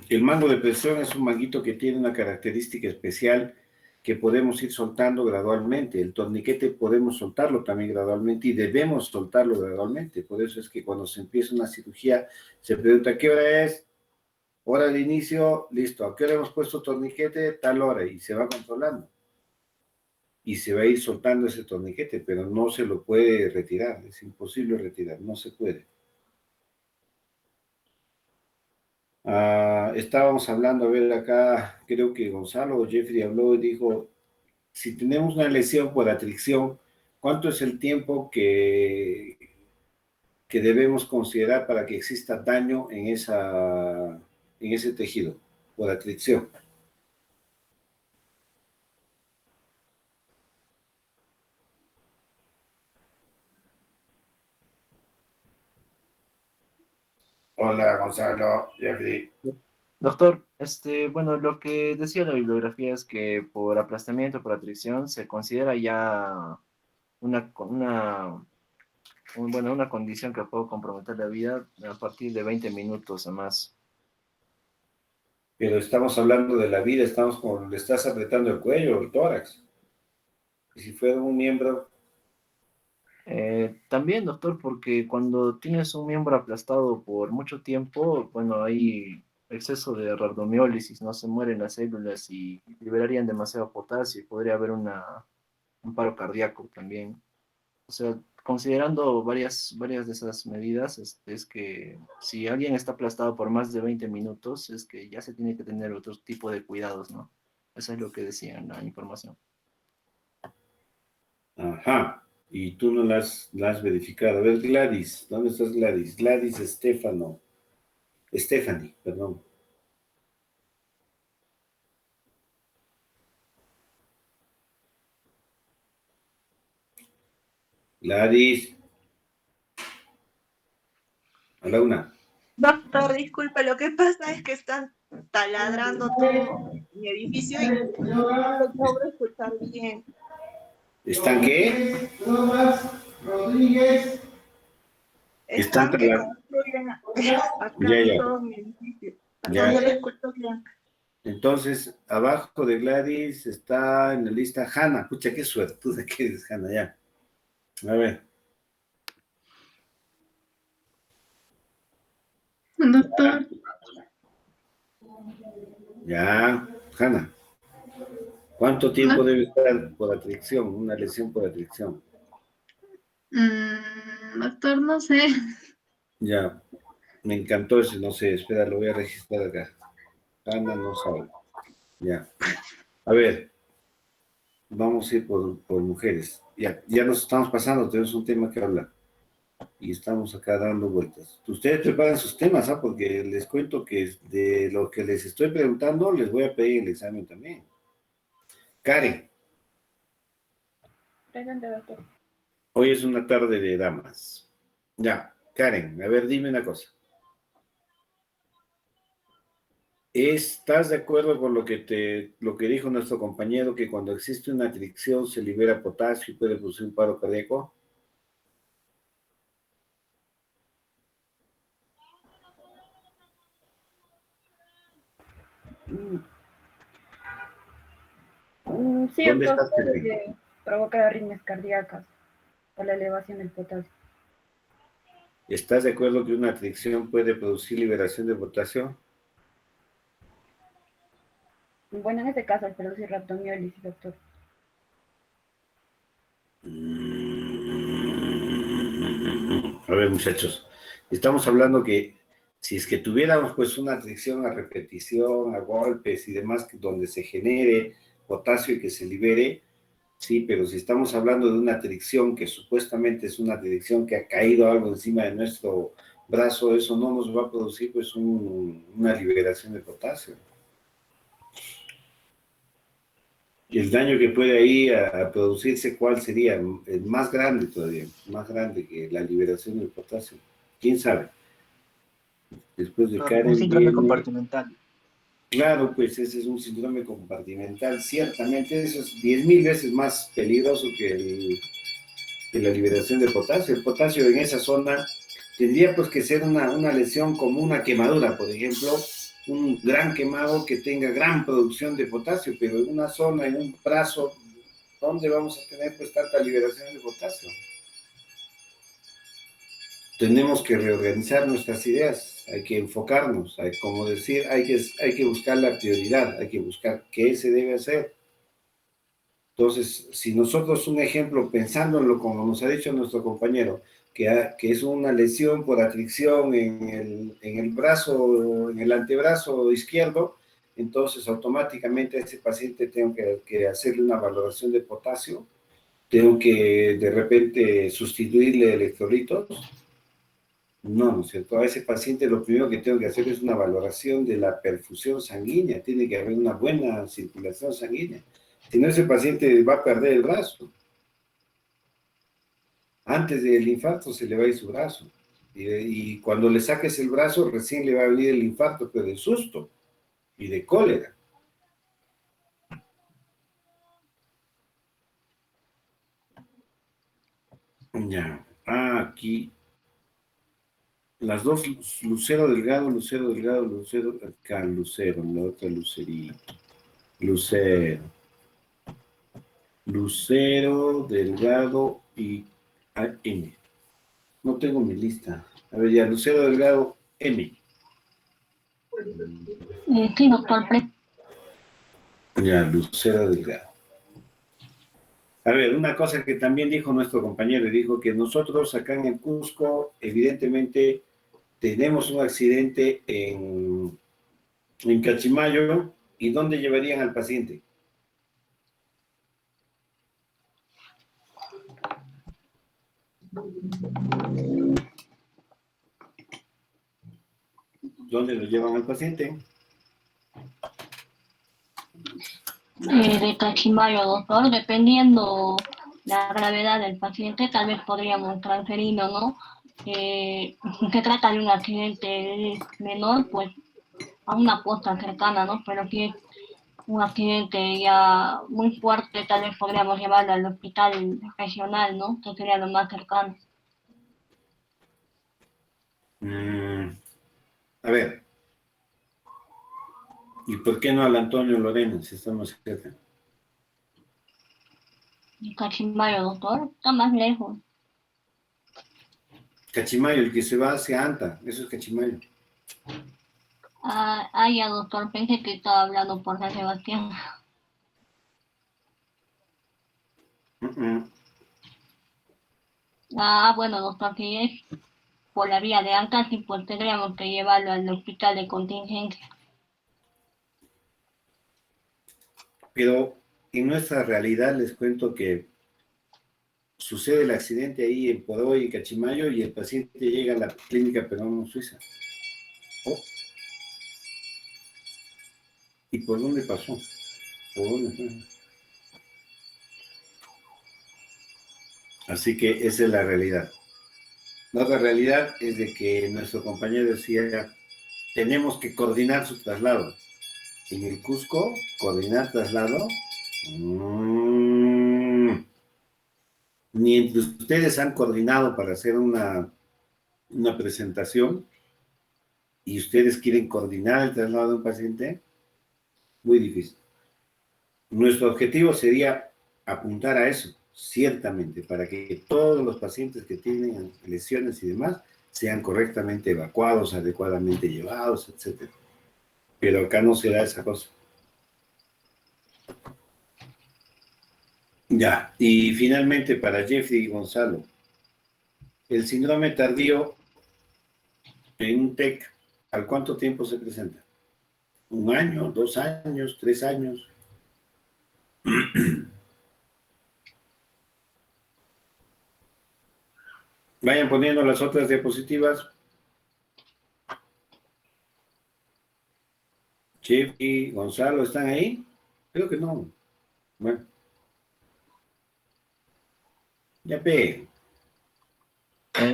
Speaker 3: El mango de presión es un manguito que tiene una característica especial que podemos ir soltando gradualmente. El torniquete podemos soltarlo también gradualmente y debemos soltarlo gradualmente. Por eso es que cuando se empieza una cirugía se pregunta, ¿qué hora es? Hora de inicio, listo. ¿A qué hora hemos puesto torniquete? Tal hora y se va controlando. Y se va a ir soltando ese torniquete, pero no se lo puede retirar. Es imposible retirar, no se puede. Estábamos hablando, a ver, acá creo que Gonzalo o Jeffrey habló y dijo, si tenemos una lesión por atricción, ¿cuánto es el tiempo que debemos considerar para que exista daño en ese tejido por atricción? Hola, Gonzalo, Jeffrey.
Speaker 1: Doctor, bueno, lo que decía la bibliografía es que por aplastamiento, por atracción, se considera ya bueno, una condición que puede comprometer la vida a partir de 20 minutos o más.
Speaker 3: Pero estamos hablando de la vida, le estás apretando el cuello, el tórax. Y si fuera un miembro,
Speaker 1: También, doctor, porque cuando tienes un miembro aplastado por mucho tiempo, bueno, hay exceso de rabdomiólisis, no se mueren las células y liberarían demasiado potasio y podría haber un paro cardíaco también. O sea, considerando varias de esas medidas, es que si alguien está aplastado por más de 20 minutos, es que ya se tiene que tener otro tipo de cuidados, ¿no? Eso es lo que decía en la información.
Speaker 3: ajá, y tú no la has verificado. A ver, Gladys, ¿dónde estás Gladys? Gladys Stephanie, perdón. Gladys, a la una.
Speaker 7: Doctor, disculpe, lo que pasa es que están taladrando todo mi edificio y no lo logro escuchar bien.
Speaker 3: ¿Están qué? Están
Speaker 7: Están que
Speaker 3: taladrando.
Speaker 7: construyen
Speaker 3: Ya,
Speaker 7: acá
Speaker 3: ya,
Speaker 7: todo mi edificio.
Speaker 3: ya.
Speaker 7: No lo escucho bien.
Speaker 3: Entonces, abajo de Gladys está en la lista Hanna. Pucha, qué suertuda que eres, Hanna, ya. A ver,
Speaker 4: Doctor,
Speaker 3: ya, Hanna. ¿Cuánto tiempo
Speaker 4: no,
Speaker 3: debe estar por atracción, una lesión por atracción?
Speaker 4: doctor, no sé.
Speaker 3: Ya, me encantó ese, no sé, espera, lo voy a registrar acá. Hanna no sabe. Ya. A ver, vamos a ir por mujeres. Ya nos estamos pasando, tenemos un tema que hablar. y estamos acá dando vueltas. Ustedes preparan sus temas, ¿ah? Porque les cuento que de lo que les estoy preguntando, les voy a pedir el examen también. Karen,
Speaker 8: Presente, doctor.
Speaker 3: hoy es una tarde de damas. Ya, Karen, a ver, dime una cosa. ¿Estás de acuerdo con lo que dijo nuestro compañero, que cuando existe una fricción se libera potasio y puede producir un paro cardíaco?
Speaker 8: Sí,
Speaker 3: ¿Dónde
Speaker 8: doctor,
Speaker 3: estás, Karen?
Speaker 8: puede provocar arritmias cardíacas por la elevación del potasio.
Speaker 3: ¿Estás de acuerdo que una fricción puede producir liberación de potasio?
Speaker 8: Bueno, en este caso, al producir rhabdomiólisis, doctor.
Speaker 3: A ver, muchachos, estamos hablando que si es que tuviéramos pues una fricción a repetición, a golpes y demás, donde se genere potasio y que se libere, sí, pero si estamos hablando de una fricción que supuestamente es una fricción que ha caído algo encima de nuestro brazo, eso no nos va a producir pues una liberación de potasio. Y el daño que puede ahí a producirse, ¿cuál sería? El más grande todavía, más grande que la liberación del potasio. ¿Quién sabe? Después de
Speaker 6: Un
Speaker 3: Karen
Speaker 6: síndrome
Speaker 3: viene...
Speaker 6: compartimental.
Speaker 3: Claro, pues ese es un síndrome compartimental. Ciertamente eso es 10.000 veces más peligroso que la liberación de potasio. El potasio en esa zona tendría pues que ser una lesión como una quemadura, por ejemplo, un gran quemado que tenga gran producción de potasio, pero en una zona, en un brazo, ¿dónde vamos a tener pues tanta liberación de potasio? Tenemos que reorganizar nuestras ideas, hay que enfocarnos, como decir, hay que buscar la prioridad, hay que buscar qué se debe hacer. Entonces, si nosotros un ejemplo, pensándolo como nos ha dicho nuestro compañero, que es una lesión por atricción en el brazo, en el antebrazo izquierdo, entonces automáticamente a ese paciente tengo que hacerle una valoración de potasio, tengo que de repente sustituirle electrolitos. No, ¿no es cierto? A ese paciente lo primero que tengo que hacer es una valoración de la perfusión sanguínea, tiene que haber una buena circulación sanguínea. Si no, ese paciente va a perder el brazo. Antes del infarto se le va a ir su brazo. Y cuando le saques el brazo, recién le va a venir el infarto, pero de susto y de cólera. Ya. Ah, aquí. Las dos, Lucero Delgado, Lucero Delgado, Lucero, acá Lucero, la otra Lucerito. Lucero. Lucero, Delgado y M. No tengo mi lista. A ver, ya, Lucero, Delgado, M.
Speaker 9: Sí, doctor.
Speaker 3: Ya, Lucero, Delgado. A ver, una cosa que también dijo nuestro compañero, dijo que nosotros acá en el Cusco, evidentemente, tenemos un accidente en Cachimayo. ¿Y dónde llevarían al paciente? ¿Dónde lo llevan al paciente?
Speaker 9: De Cachimayo, doctor, dependiendo la gravedad del paciente, tal vez podríamos transferirlo, ¿no? Se trata de un accidente menor, pues a una posta cercana, ¿no? Pero si es un accidente ya muy fuerte, tal vez podríamos llevarlo al hospital regional, ¿no? Que sería lo más cercano.
Speaker 3: A ver, ¿y por qué no al Antonio Lorena, si estamos cerca?
Speaker 9: De Cachimayo, doctor, está más lejos.
Speaker 3: Cachimayo, el que se va hacia Anta, eso es Cachimayo.
Speaker 9: Ya, doctor, pensé que estaba hablando por San Sebastián. Bueno, doctor, si es por la vía de Ancash, pues tendríamos que llevarlo al hospital de contingencia.
Speaker 3: Pero en nuestra realidad les cuento que sucede el accidente ahí en Podói, en Cachimayo, y el paciente llega a la clínica peruano-suiza. Oh. ¿Y por dónde pasó? ¿Por dónde fue? Así que esa es la realidad. La otra realidad es de que nuestro compañero decía, tenemos que coordinar su traslado. En el Cusco, coordinar traslado, ni entre ustedes han coordinado para hacer una presentación y ustedes quieren coordinar el traslado de un paciente, muy difícil. Nuestro objetivo sería apuntar a eso, ciertamente, para que todos los pacientes que tienen lesiones y demás sean correctamente evacuados, adecuadamente llevados, etc. Pero acá no se da esa cosa. Ya, y finalmente para Jeffrey y Gonzalo, el síndrome tardío en un TEC, ¿al cuánto tiempo se presenta? ¿1 año, 2 años, 3 años? Vayan poniendo las otras diapositivas. Jeffrey, Gonzalo, ¿están ahí? Creo que no. Bueno. Ya ve.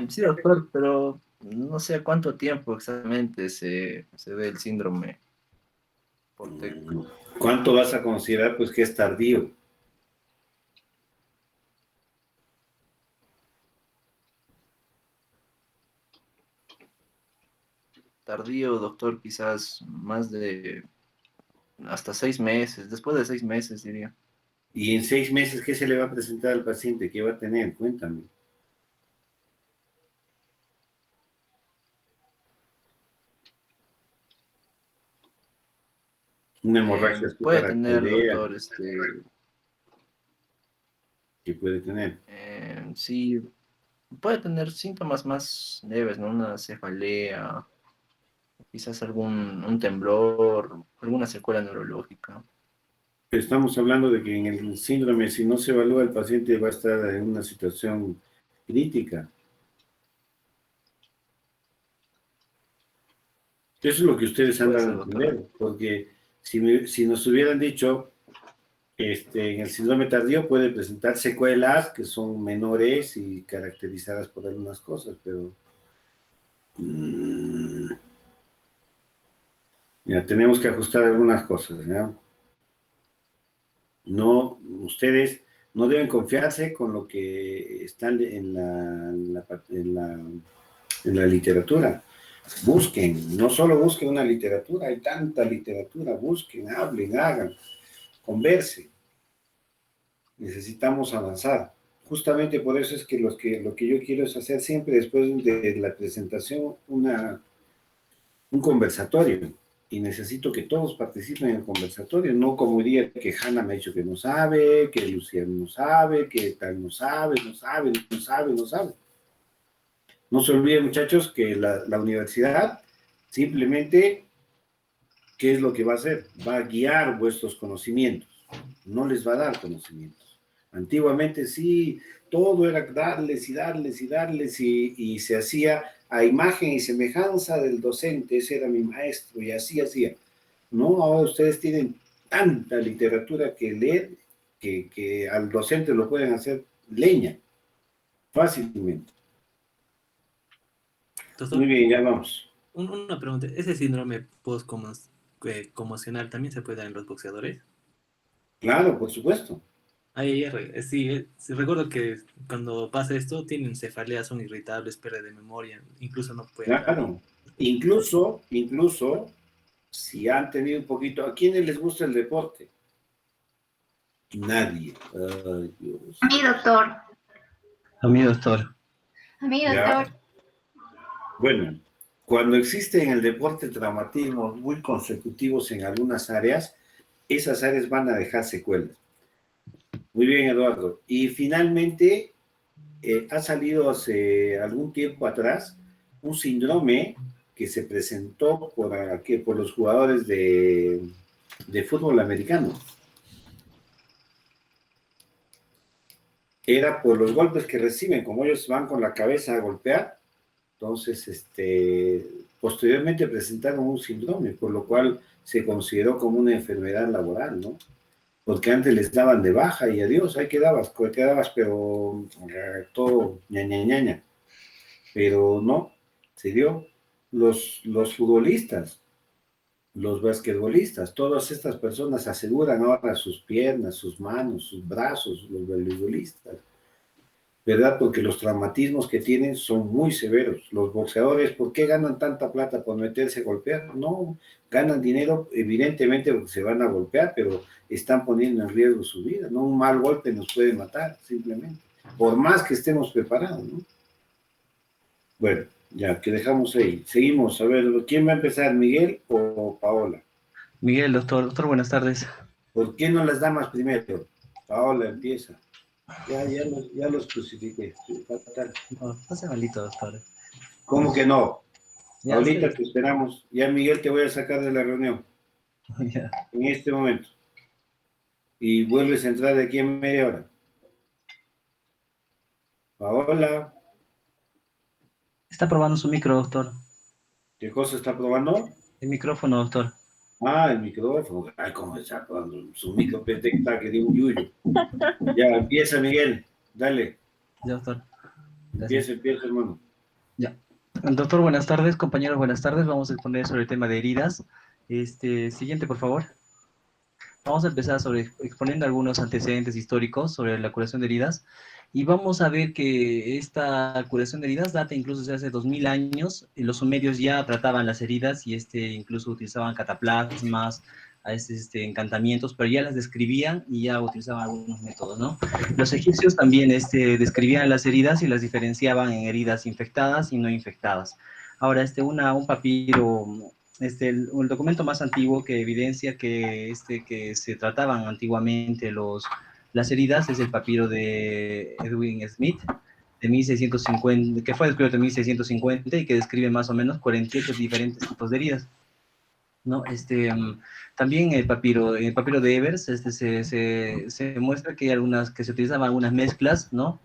Speaker 1: Sí, doctor, pero no sé a cuánto tiempo exactamente se ve el síndrome por TEC.
Speaker 3: ¿Cuánto vas a considerar pues que es tardío?
Speaker 1: Tardío, doctor, quizás más de hasta 6 meses, después de 6 meses diría.
Speaker 3: Y en 6 meses, ¿qué se le va a presentar al paciente? ¿Qué va a tener? Cuéntame. Una hemorragia
Speaker 1: Puede tener,
Speaker 3: subaraquedea.
Speaker 1: doctor,
Speaker 3: ¿Qué puede tener?
Speaker 1: sí, puede tener síntomas más leves, ¿no? Una cefalea, quizás un temblor, alguna secuela neurológica.
Speaker 3: Estamos hablando de que en el síndrome, si no se evalúa, el paciente va a estar en una situación crítica. Eso es lo que ustedes han
Speaker 1: Puede
Speaker 3: dado a
Speaker 1: ser, doctor.
Speaker 3: entender, porque si nos hubieran dicho, en el síndrome tardío puede presentar secuelas que son menores y caracterizadas por algunas cosas, pero ya tenemos que ajustar algunas cosas, ¿no? No, ustedes no deben confiarse con lo que está en la literatura. Busquen, no solo busquen una literatura, hay tanta literatura, busquen, hablen, hagan, conversen. Necesitamos avanzar. Justamente por eso es que lo que yo quiero es hacer siempre después de la presentación un conversatorio. Y necesito que todos participen en el conversatorio, no como diría que Hanna me ha dicho que no sabe, que Luciano no sabe, que tal no sabe, no sabe, no sabe, no sabe. No se olviden, muchachos, que la universidad simplemente, ¿qué es lo que va a hacer? Va a guiar vuestros conocimientos, no les va a dar conocimientos. Antiguamente sí, todo era darles y darles y darles y se hacía a imagen y semejanza del docente, ese era mi maestro y así hacía. No, ahora ustedes tienen tanta literatura que leer que al docente lo pueden hacer leña, fácilmente.
Speaker 2: Doctor,
Speaker 3: Muy bien, ya vamos.
Speaker 2: una pregunta. ¿Ese síndrome post-conmocional también se puede dar en los boxeadores?
Speaker 3: Claro, por supuesto.
Speaker 2: Sí, sí, recuerdo que cuando pasa esto tienen cefaleas, son irritables, pérdida de memoria, incluso no pueden hablar.
Speaker 3: Claro. Incluso, si han tenido un poquito, ¿a quiénes les gusta el deporte? Nadie. Ay, Dios.
Speaker 8: A mí, doctor.
Speaker 6: A mí, doctor.
Speaker 8: A mí,
Speaker 3: Ya.
Speaker 8: doctor.
Speaker 3: Bueno, cuando existe en el deporte traumatismos muy consecutivos en algunas áreas, esas áreas van a dejar secuelas. Muy bien, Eduardo. Y finalmente, ha salido hace algún tiempo atrás un síndrome que se presentó por los jugadores de fútbol americano. era por los golpes que reciben, como ellos van con la cabeza a golpear, entonces, posteriormente presentaron un síndrome, por lo cual se consideró como una enfermedad laboral, ¿no? Porque antes les daban de baja y adiós, ahí quedabas, pero todo ñaña ñaña. Pero no, se dio. Los futbolistas, los basquetbolistas, todas estas personas aseguran ahora sus piernas, sus manos, sus brazos, los voleibolistas, ¿verdad? Porque los traumatismos que tienen son muy severos. Los boxeadores, ¿por qué ganan tanta plata por meterse a golpear? No, ganan dinero evidentemente porque se van a golpear, pero están poniendo en riesgo su vida, ¿no? Un mal golpe nos puede matar, simplemente, por más que estemos preparados, ¿no? Bueno, ya, que dejamos ahí. Seguimos, a ver, ¿quién va a empezar, Miguel o Paola?
Speaker 6: Miguel, doctor. Doctor, buenas tardes.
Speaker 3: ¿Por qué no las damas primero? Paola, empieza. Ya los crucifiqué. Fatal.
Speaker 6: No sea malito, doctor.
Speaker 3: ¿Cómo que no?
Speaker 6: Ya
Speaker 3: Ahorita
Speaker 6: estoy.
Speaker 3: te esperamos. Ya, Miguel, te voy a sacar de la reunión
Speaker 6: Ya.
Speaker 3: en este momento. Y vuelves a entrar de aquí en media hora. Paola,
Speaker 6: Está probando su micro, doctor.
Speaker 3: ¿qué cosa está probando?
Speaker 6: El micrófono, doctor.
Speaker 3: Ah, el micrófono. Ay, ¿cómo está probando? Su micro detecta que de un yuyo. Ya, empieza, Miguel. Dale.
Speaker 6: Ya, doctor. Gracias.
Speaker 3: Empieza, hermano.
Speaker 6: Ya. Doctor, buenas tardes. Compañeros, buenas tardes. Vamos a exponer sobre el tema de heridas. Siguiente, por favor. Vamos a empezar exponiendo algunos antecedentes históricos sobre la curación de heridas. Y vamos a ver que esta curación de heridas data incluso desde hace 2000 años. Los sumerios ya trataban las heridas y incluso utilizaban cataplasmas, encantamientos, pero ya las describían y ya utilizaban algunos métodos, ¿no? Los egipcios también describían las heridas y las diferenciaban en heridas infectadas y no infectadas. Ahora, un papiro, el documento más antiguo que evidencia que se trataban antiguamente las heridas es el papiro de Edwin Smith, de 1650, que fue descubierto en 1650 y que describe más o menos 48 diferentes tipos de heridas, ¿no? También el papiro de Evers, se muestra que hay que se utilizaban algunas mezclas, ¿no?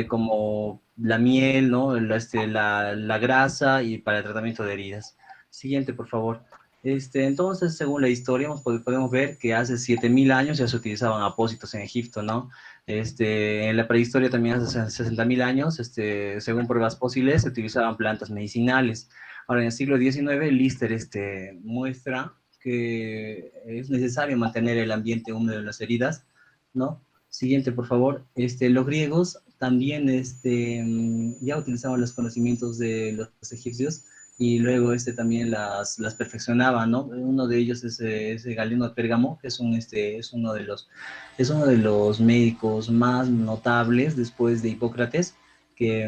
Speaker 6: Como la miel, ¿no? La grasa y para el tratamiento de heridas. Siguiente, por favor. Entonces, según la historia, podemos ver que hace 7000 años ya se utilizaban apósitos en Egipto, ¿no? En la prehistoria también hace 60.000 años, según pruebas fósiles, se utilizaban plantas medicinales. Ahora, en el siglo XIX, Lister muestra que es necesario mantener el ambiente húmedo en las heridas, ¿no? Siguiente, por favor. Los griegos también ya utilizaban los conocimientos de los egipcios y luego también las perfeccionaban, ¿no? Uno de ellos es Galeno de Pérgamo, que es uno de los médicos más notables después de Hipócrates, que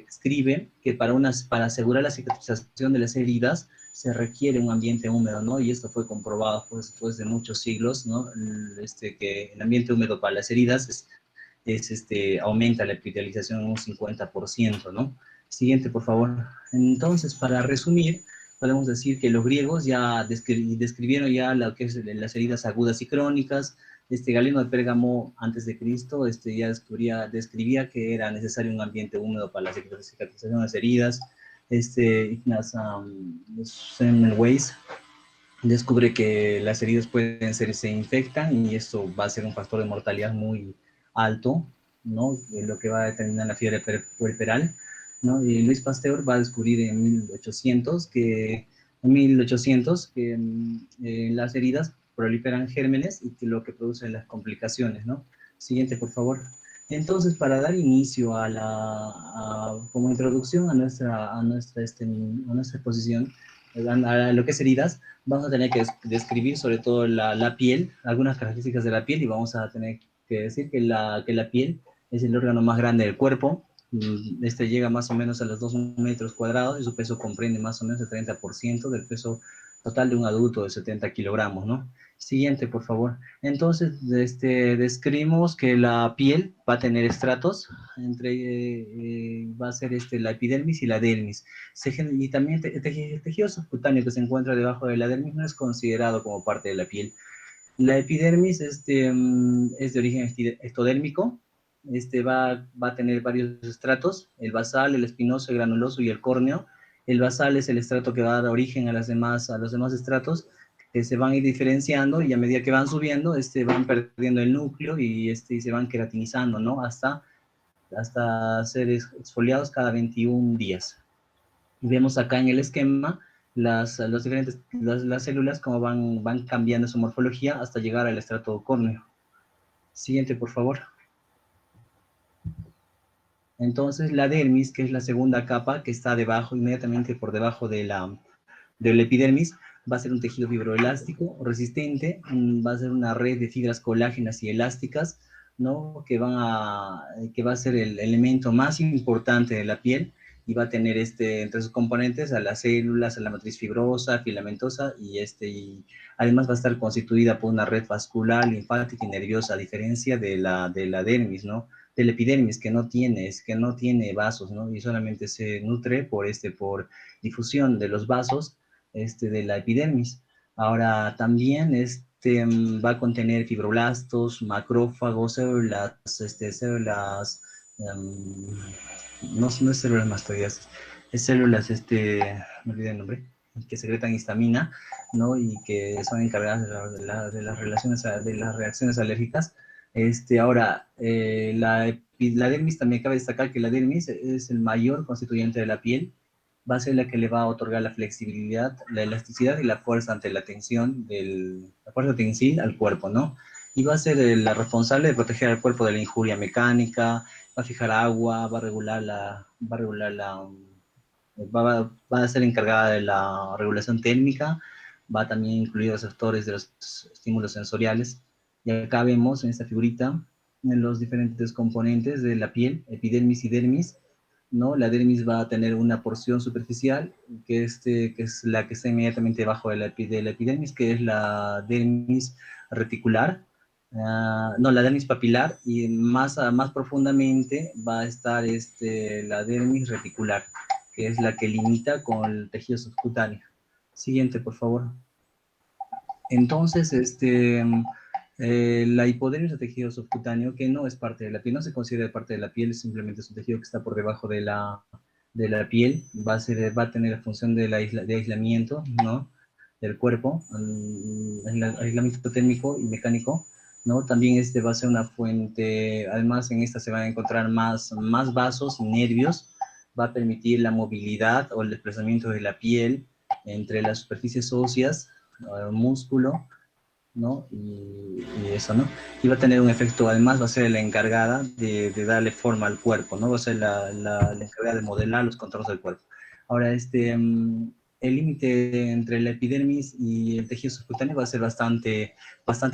Speaker 6: escribe que para asegurar la cicatrización de las heridas se requiere un ambiente húmedo, ¿no? Y esto fue comprobado después de muchos siglos, ¿no? Que el ambiente húmedo para las heridas aumenta la epitelización en un 50%, ¿no? Siguiente, por favor. Entonces, para resumir, podemos decir que los griegos ya describieron ya lo que es las heridas agudas y crónicas. Galeno de Pérgamo, antes de Cristo, ya describía que era necesario un ambiente húmedo para la cicatrización de las heridas. Ignaz Semmelweis descubre que las heridas se infectan y esto va a ser un factor de mortalidad muy alto, ¿no? Lo que va a determinar la fiebre puerperal, ¿no? Y Luis Pasteur va a descubrir en 1800 que las heridas proliferan gérmenes y que lo que produce las complicaciones, ¿no? Siguiente, por favor. Entonces, para dar inicio como introducción a nuestra exposición, a lo que es heridas, vamos a tener que describir sobre todo la piel, algunas características de la piel, y vamos a tener que decir que la piel es el órgano más grande del cuerpo. Llega más o menos a los 2 metros cuadrados y su peso comprende más o menos el 30% del peso total de un adulto de 70 kilogramos, ¿no? Siguiente, por favor. Entonces, describimos que la piel va a tener estratos, va a ser la epidermis y la dermis. Y también el tejido subcutáneo que se encuentra debajo de la dermis no es considerado como parte de la piel. La epidermis es de origen ectodérmico. Va a tener varios estratos, el basal, el espinoso, el granuloso y el córneo. El basal es el estrato que va a dar origen a los demás estratos, que se van a ir diferenciando y a medida que van subiendo, van perdiendo el núcleo y se van queratinizando, ¿no? Hasta ser exfoliados cada 21 días. Y vemos acá en el esquema las células como van cambiando su morfología hasta llegar al estrato córneo. Siguiente, por favor. Entonces, la dermis, que es la segunda capa que está debajo, inmediatamente por debajo de la epidermis, va a ser un tejido fibroelástico resistente, va a ser una red de fibras colágenas y elásticas, ¿no? Que va a ser el elemento más importante de la piel y va a tener entre sus componentes a las células, a la matriz fibrosa, filamentosa y además va a estar constituida por una red vascular, linfática y nerviosa, a diferencia de la dermis, ¿no? Del epidermis, que no tiene vasos, ¿no? Y solamente se nutre por difusión de los vasos de la epidermis. Ahora, también va a contener fibroblastos, macrófagos, células, no es células mastoideas, es células, me olvidé el nombre, que secretan histamina, ¿no? Y que son encargadas de las reacciones alérgicas. Ahora, la dermis, también cabe destacar que la dermis es el mayor constituyente de la piel, va a ser la que le va a otorgar la flexibilidad, la elasticidad y la fuerza ante la tensión, la fuerza tensil al cuerpo, ¿no? Y va a ser la responsable de proteger al cuerpo de la injuria mecánica, va a fijar agua, va a ser encargada de la regulación térmica, va a también incluir los sectores de los estímulos sensoriales. Y acá vemos en esta figurita en los diferentes componentes de la piel, epidermis y dermis, ¿no? La dermis va a tener una porción superficial, que es la que está inmediatamente debajo de la epidermis, que es la dermis reticular, no, la dermis papilar, y más profundamente va a estar la dermis reticular, que es la que limita con el tejido subcutáneo. Siguiente, por favor. Entonces, la hipodermis o tejido subcutáneo, que no es parte de la piel, no se considera parte de la piel, simplemente es un tejido que está por debajo de la piel, va a tener la función de aislamiento, ¿no? Del cuerpo, aislamiento térmico y mecánico, ¿no? También va a ser una fuente, además en esta se van a encontrar más vasos y nervios, va a permitir la movilidad o el desplazamiento de la piel entre las superficies óseas, músculo, ¿no? Y eso, ¿no? Y va a tener un efecto, además va a ser la encargada de darle forma al cuerpo, ¿no? Va a ser la encargada de modelar los contornos del cuerpo. Ahora, el límite entre la epidermis y el tejido subcutáneo va a ser bastante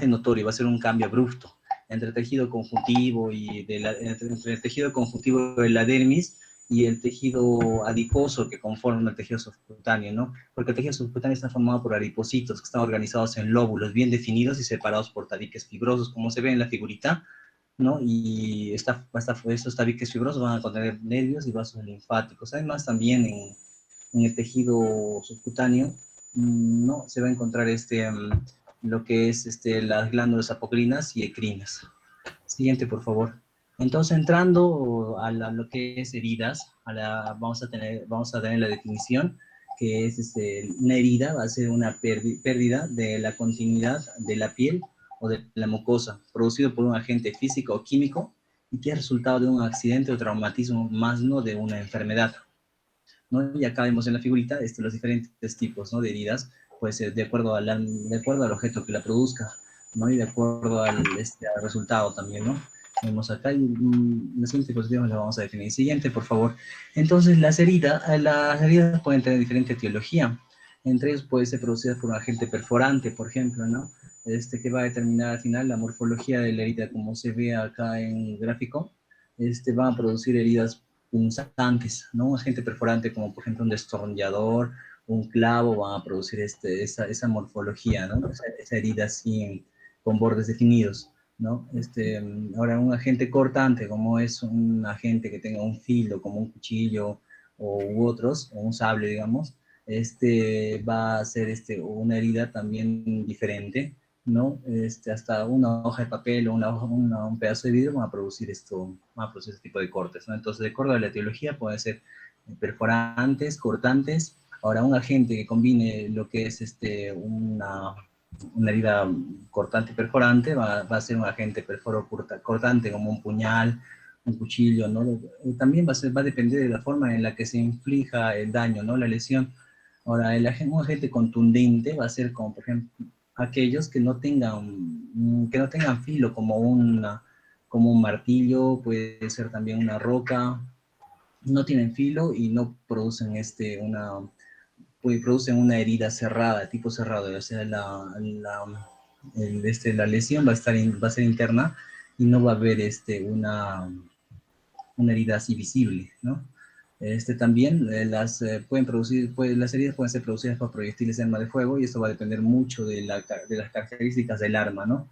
Speaker 6: notorio, va a ser un cambio abrupto entre el tejido conjuntivo entre el tejido conjuntivo de la dermis y el tejido adiposo que conforma el tejido subcutáneo, ¿no? Porque el tejido subcutáneo está formado por adipocitos que están organizados en lóbulos bien definidos y separados por tabiques fibrosos, como se ve en la figurita, ¿no? Y estos tabiques fibrosos van a contener nervios y vasos linfáticos. Además, también en el tejido subcutáneo, ¿no? Se va a encontrar lo que es las glándulas apocrinas y ecrinas. Siguiente, por favor. Entonces, entrando a lo que es heridas, vamos a tener la definición, que es una herida, va a ser una pérdida de la continuidad de la piel o de la mucosa, producido por un agente físico o químico y que es resultado de un accidente o traumatismo, más no de una enfermedad, ¿no? Y acá vemos en la figurita los diferentes tipos, ¿no? De heridas, pues de acuerdo al objeto que la produzca, ¿no? Y de acuerdo al resultado también, ¿no? Vemos acá y la siguiente posición la vamos a definir. Siguiente, por favor. Entonces, las heridas pueden tener diferente etiología. Entre ellos puede ser producida por un agente perforante, por ejemplo, ¿no? Que va a determinar al final la morfología de la herida, como se ve acá en el gráfico. Va a producir heridas punzantes, ¿no? Un agente perforante como por ejemplo un destornillador, un clavo, van a producir esa morfología, ¿no? Esa herida así con bordes definidos, ¿no? Ahora un agente cortante como es un agente que tenga un filo como un cuchillo u otros, o un sable, digamos, va a ser una herida también diferente, ¿no? Hasta una hoja de papel o un pedazo de vidrio van a producir este tipo de cortes, ¿no? Entonces, de acuerdo a la etiología, pueden ser perforantes, cortantes. Ahora, un agente que combine lo que es una herida cortante y perforante va a ser un agente cortante como un puñal, un cuchillo, ¿no? También va a depender de la forma en la que se inflija el daño, ¿no? La lesión. Ahora, un agente contundente va a ser como, por ejemplo, aquellos que no tengan filo, como un martillo, puede ser también una roca, no tienen filo y no producen producen una herida cerrada, tipo cerrado, o sea, la lesión va a ser interna y no va a haber una herida así visible, ¿no? También las heridas pueden ser producidas por proyectiles de arma de fuego y esto va a depender mucho de las características del arma, ¿no?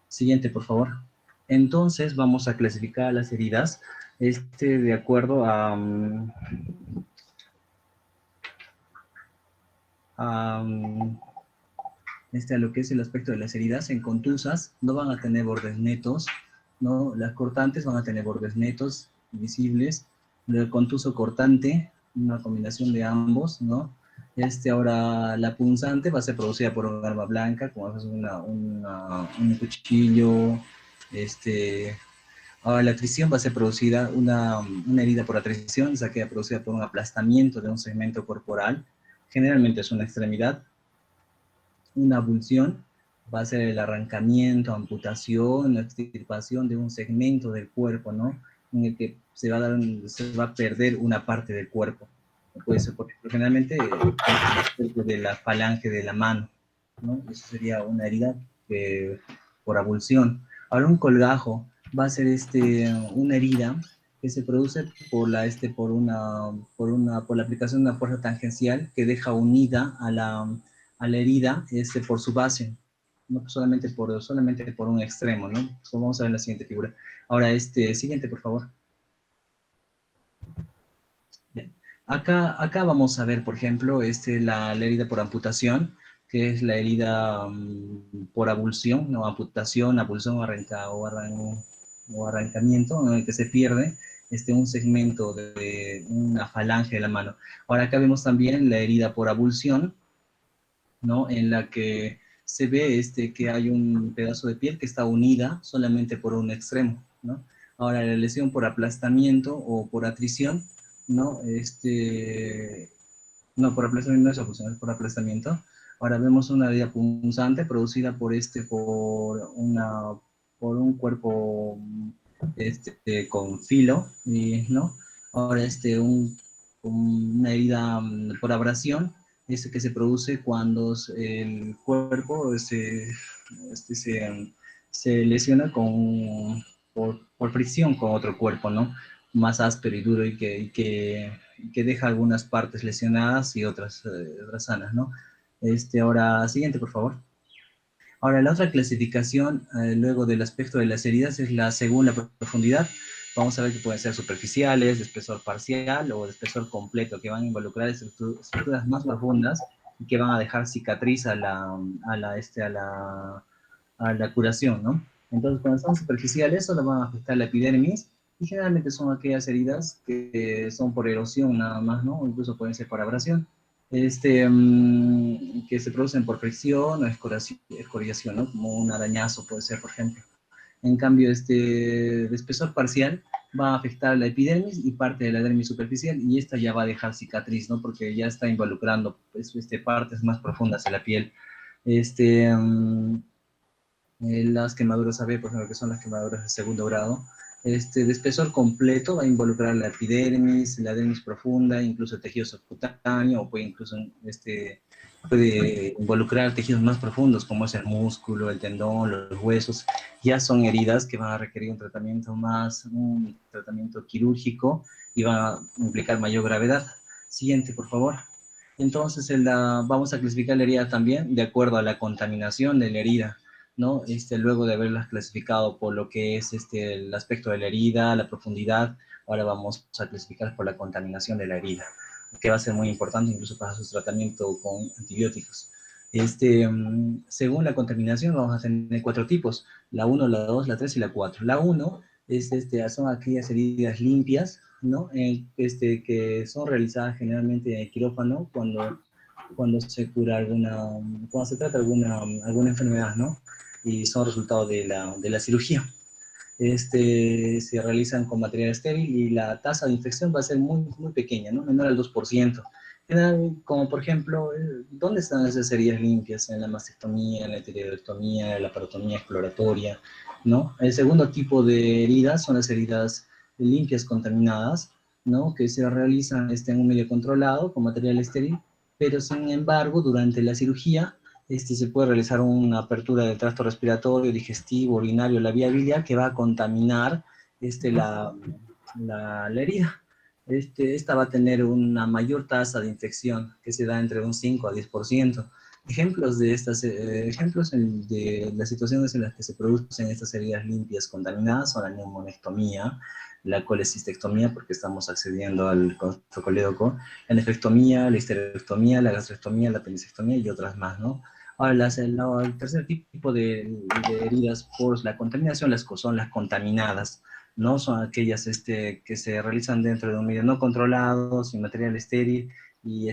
Speaker 6: Siguiente, por favor. Entonces vamos a clasificar las heridas de acuerdo a, a lo que es el aspecto de las heridas. En contusas no van a tener bordes netos, ¿no? Las cortantes van a tener bordes netos, visibles. El contuso cortante, una combinación de ambos, ¿no? Ahora, la punzante va a ser producida por un arma blanca, como es un cuchillo. Ahora, la atrición va a ser producida, una herida por atrición, esa queda producida por un aplastamiento de un segmento corporal. Generalmente es una extremidad. Una abulsión va a ser el arrancamiento, amputación, la extirpación de un segmento del cuerpo, ¿no? En el que se va a perder una parte del cuerpo. Puede ser, por ejemplo, generalmente de la falange de la mano, ¿no? Eso sería una herida por abulsión. Ahora, un colgajo va a ser una herida que se produce por la aplicación de una fuerza tangencial que deja unida a la herida por su base, no solamente por un extremo, ¿no? Como vamos a ver en la siguiente figura. Ahora, siguiente, por favor. Bien. Acá vamos a ver, por ejemplo, la herida por amputación, que es la herida por abulsión, ¿no? Amputación, abulsión o arrancamiento, en el que se pierde un segmento de una falange de la mano. Ahora acá vemos también la herida por abulsión, ¿no? En la que se ve que hay un pedazo de piel que está unida solamente por un extremo, ¿no? Ahora, la lesión por aplastamiento o por atrición, ¿no? No, por aplastamiento no es abulsión, es por aplastamiento. Ahora vemos una herida punzante producida por un cuerpo con filo, ¿no? Ahora, una herida por abrasión, que se produce cuando el cuerpo se lesiona por fricción con otro cuerpo, ¿no? Más áspero y duro y que deja algunas partes lesionadas y otras sanas, ¿no? Ahora, siguiente, por favor. Ahora, la otra clasificación, luego del aspecto de las heridas, es según la profundidad. Vamos a ver que pueden ser superficiales, de espesor parcial o de espesor completo, que van a involucrar estructuras más profundas y que van a dejar cicatriz a la curación, ¿no? Entonces, cuando son superficiales, solo van a afectar la epidermis y generalmente son aquellas heridas que son por erosión nada más, ¿no? O incluso pueden ser por abrasión. Que se producen por fricción o escoriación, ¿no? Como un arañazo puede ser, por ejemplo. En cambio, de espesor parcial va a afectar la epidermis y parte de la dermis superficial y esta ya va a dejar cicatriz, ¿no? Porque ya está involucrando pues, partes más profundas de la piel. Las quemaduras AB, por ejemplo, que son las quemaduras de segundo grado, de espesor completo va a involucrar la epidermis, la dermis profunda, incluso el tejido subcutáneo, o puede involucrar tejidos más profundos, como es el músculo, el tendón, los huesos. Ya son heridas que van a requerir un tratamiento quirúrgico y van a implicar mayor gravedad. Siguiente, por favor. Entonces, vamos a clasificar la herida también de acuerdo a la contaminación de la herida, ¿no? Luego de haberlas clasificado por lo que es el aspecto de la herida, la profundidad, ahora vamos a clasificar por la contaminación de la herida, que va a ser muy importante incluso para su tratamiento con antibióticos. Según la contaminación vamos a tener 4 tipos, la 1, la 2, la 3 y la 4. La 1 son aquellas heridas limpias, ¿no? Que son realizadas generalmente en el quirófano cuando se cura cuando se trata alguna enfermedad, ¿no? Y son resultado de la cirugía. Se realizan con material estéril y la tasa de infección va a ser muy, muy pequeña, ¿no? Menor al 2%. Como por ejemplo, ¿dónde están esas heridas limpias? En la mastectomía, en la tiroidectomía, en la parotomía exploratoria, ¿no? El segundo tipo de heridas son las heridas limpias contaminadas, ¿no? Que se realizan en un medio controlado con material estéril, pero sin embargo, durante la cirugía se puede realizar una apertura del tracto respiratorio, digestivo, urinario, la vía biliar, que va a contaminar la herida. Esta va a tener una mayor tasa de infección, que se da entre un 5 a 10%. Ejemplos de las situaciones en las que se producen estas heridas limpias contaminadas son la neumonectomía, la colecistectomía, porque estamos accediendo al colédoco, la nefrectomía, la histerectomía, la gastrectomía, la apendicectomía y otras más, ¿no? Ahora, el tercer tipo de heridas por la contaminación son las contaminadas, ¿no? Son aquellas que se realizan dentro de un medio no controlado, sin material estéril, y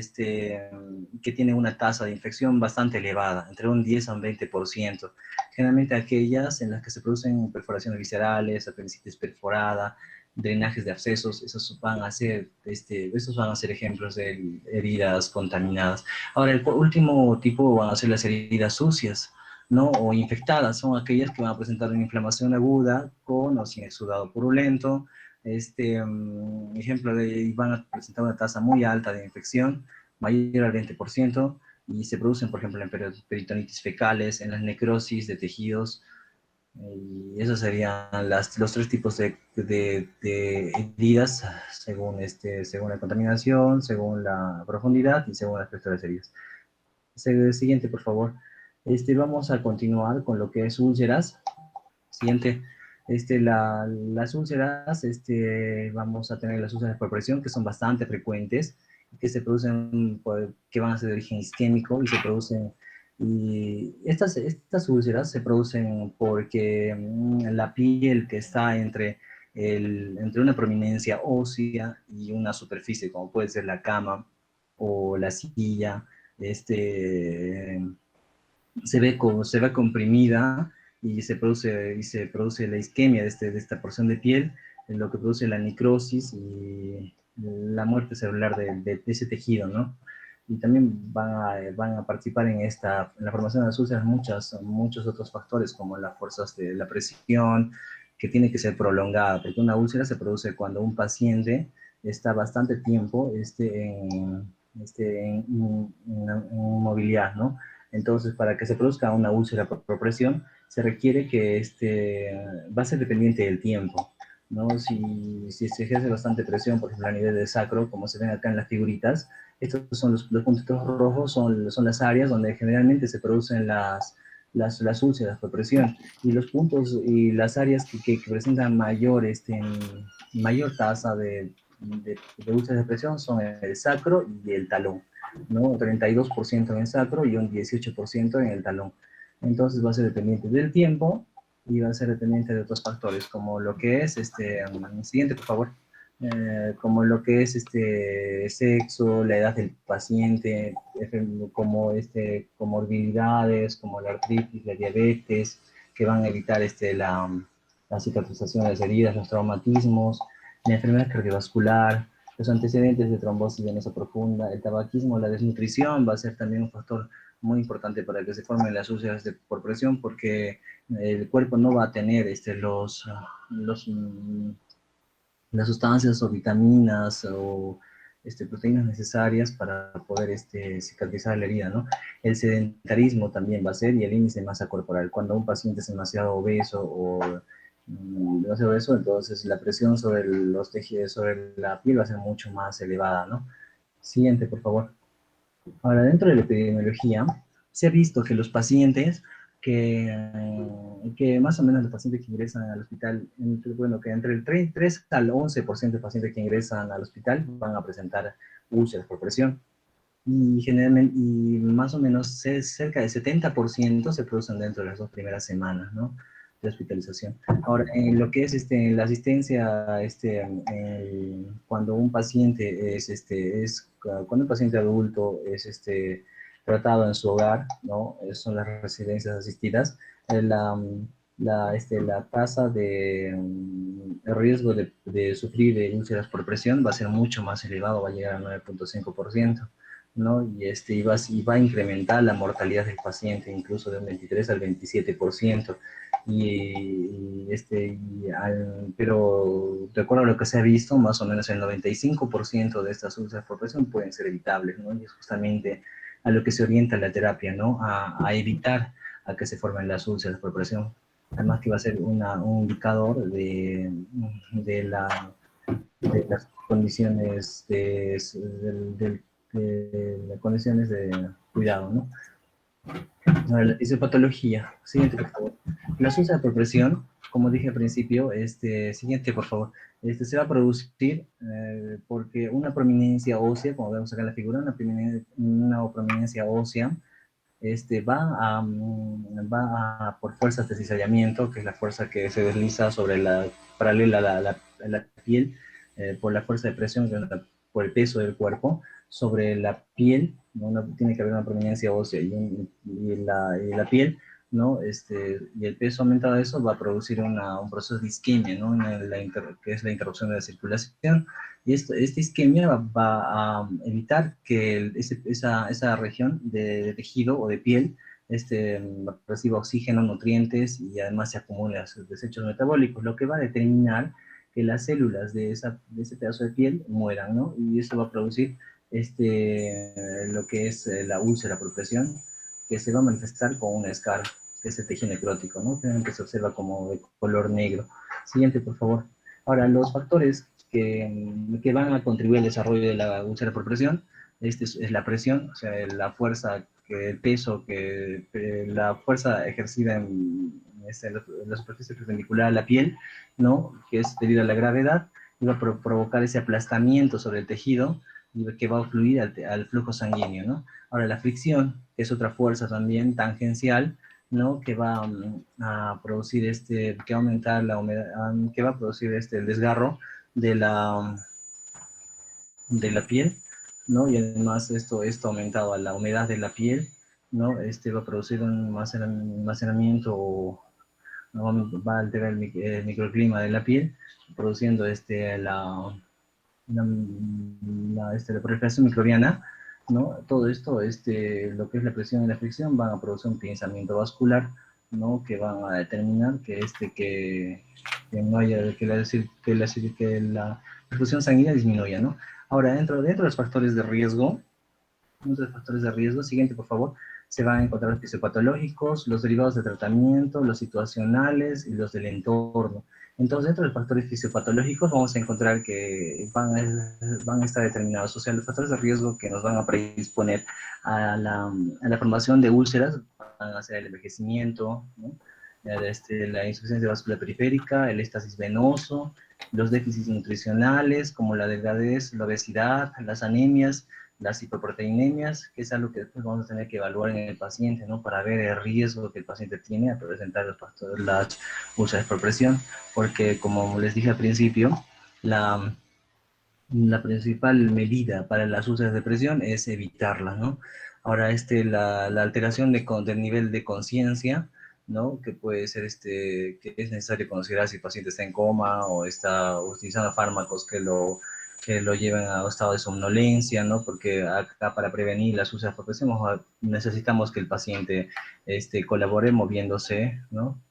Speaker 6: que tienen una tasa de infección bastante elevada, entre un 10 a un 20%. Generalmente aquellas en las que se producen perforaciones viscerales, apendicitis perforada, drenajes de abscesos, esos van a ser ejemplos de heridas contaminadas. Ahora, el último tipo van a ser las heridas sucias, ¿no? O infectadas, son aquellas que van a presentar una inflamación aguda con o sin exudado purulento. Van a presentar una tasa muy alta de infección, mayor al 20%, y se producen, por ejemplo, en peritonitis fecales, en las necrosis de tejidos, y esos serían los 3 tipos de heridas según la contaminación, según la profundidad y según el aspecto de las heridas. Siguiente, por favor. Vamos a continuar con lo que es úlceras. Siguiente. Las úlceras, vamos a tener las úlceras por presión, que son bastante frecuentes, que se producen, que van a ser de origen isquémico y se producen. Y estas úlceras se producen porque la piel que está entre una prominencia ósea y una superficie, como puede ser la cama o la silla, se ve comprimida y se produce la isquemia de esta porción de piel, lo que produce la necrosis y la muerte celular de ese tejido, ¿no? Y también van a participar en la formación de las úlceras muchos otros factores, como las fuerzas de la presión, que tiene que ser prolongada, porque una úlcera se produce cuando un paciente está bastante tiempo en movilidad, ¿no? Entonces, para que se produzca una úlcera por presión, se requiere que va a ser dependiente del tiempo, ¿no? Si se ejerce bastante presión, por ejemplo, a nivel del sacro, como se ven acá en las figuritas, estos son los puntitos rojos, son las áreas donde generalmente se producen las úlceras por presión, y los puntos y las áreas que presentan mayor tasa de úlceras de presión son el sacro y el talón, ¿no? 32% en el sacro y un 18% en el talón. Entonces va a ser dependiente del tiempo y va a ser dependiente de otros factores, como lo que es, siguiente, por favor, como lo que es sexo, la edad del paciente, como comorbilidades, como la artritis, la diabetes, que van a evitar la cicatrización de las heridas, los traumatismos, la enfermedad cardiovascular, los antecedentes de trombosis venosa profunda, el tabaquismo, la desnutrición va a ser también un factor muy importante para que se formen las úlceras por presión, porque el cuerpo no va a tener las sustancias o vitaminas o proteínas necesarias para poder cicatrizar la herida, ¿no? El sedentarismo también va a ser, y el índice de masa corporal. Cuando un paciente es demasiado obeso o demasiado obeso, entonces la presión sobre los tejidos, sobre la piel va a ser mucho más elevada, ¿no? Siguiente, por favor. Ahora, dentro de la epidemiología, se ha visto que los pacientes que más o menos los pacientes que ingresan al hospital, que entre el 3 al 11% de pacientes que ingresan al hospital van a presentar úlceras por presión. y generalmente, y más o menos cerca del 70% se producen dentro de las 2 primeras semanas, ¿no?, de hospitalización. Ahora, en lo que es la asistencia, cuando un paciente cuando un paciente adulto es tratado en su hogar, ¿no?, son las residencias asistidas, la tasa el riesgo de sufrir de úlceras por presión va a ser mucho más elevado, va a llegar al 9.5%, ¿no? Y va a incrementar la mortalidad del paciente incluso de un 23 al 27%. Pero de acuerdo a lo que se ha visto, más o menos el 95% de estas úlceras por presión pueden ser evitables, ¿no? Y es justamente a lo que se orienta la terapia, ¿no? A evitar a que se formen las úlceras por presión. Además que va a ser un indicador de las condiciones de las condiciones de cuidado, ¿no? Ahora, la fisiopatología. Siguiente, por favor. La úlceras por presión, como dije al principio, siguiente, por favor. Se va a producir porque una prominencia ósea, como vemos acá en la figura, una prominencia ósea, por fuerzas de cizallamiento, que es la fuerza que se desliza paralela a la piel, por la fuerza de presión, por el peso del cuerpo, sobre la piel, ¿no? Tiene que haber una prominencia ósea y la piel, ¿no? Y el peso aumentado de eso va a producir un proceso de isquemia, ¿no? Que es la interrupción de la circulación. Y esta isquemia va a evitar que esa región de tejido o de piel reciba oxígeno, nutrientes y además se acumulan sus desechos metabólicos, lo que va a determinar que las células de ese pedazo de piel mueran, ¿no? Y eso va a producir lo que es la úlcera por presión, que se va a manifestar con una escara, que es el tejido necrótico, ¿no? Que se observa como de color negro. Siguiente, por favor. Ahora, los factores que van a contribuir al desarrollo de la úlcera por presión, es la presión, o sea, la fuerza, el peso, la fuerza ejercida en la superficie perpendicular a la piel, ¿no? Que es debido a la gravedad, y va a provocar ese aplastamiento sobre el tejido, y que va a fluir al flujo sanguíneo, ¿no? Ahora, la fricción, que es otra fuerza también tangencial, ¿no? Que va a producir que va a aumentar la humedad, que va a producir el desgarro de la piel, ¿no? Y además esto aumentado a la humedad de la piel, ¿no? Va a producir un almacenamiento, ¿no? Va a alterar el microclima de la piel, produciendo la proliferación microbiana, ¿no? Todo esto, lo que es la presión y la fricción, van a producir un tensamiento vascular, ¿no? Que van a determinar que no haya, que la perfusión sanguínea disminuya, ¿no? Ahora, dentro de los factores de riesgo, siguiente, por favor, se van a encontrar los fisiopatológicos, los derivados de tratamiento, los situacionales y los del entorno. Entonces, dentro de los factores fisiopatológicos vamos a encontrar que van a estar determinados, o sea, los factores de riesgo que nos van a predisponer a la formación de úlceras van a ser el envejecimiento, ¿no? La insuficiencia vascular periférica, el éstasis venoso, los déficits nutricionales como la delgadez, la obesidad, las anemias, las hipoproteinemias, que es algo que después vamos a tener que evaluar en el paciente, ¿no? Para ver el riesgo que el paciente tiene a presentar las úlceras por presión, porque como les dije al principio, la principal medida para las úlceras de presión es evitarlas, ¿no? Ahora, la alteración del nivel de conciencia, ¿no? Que puede ser que es necesario considerar si el paciente está en coma o está utilizando fármacos que lo lleven a un estado de somnolencia, ¿no? Porque acá para prevenir las úlceras por presión necesitamos que el paciente colabore moviéndose, ¿no?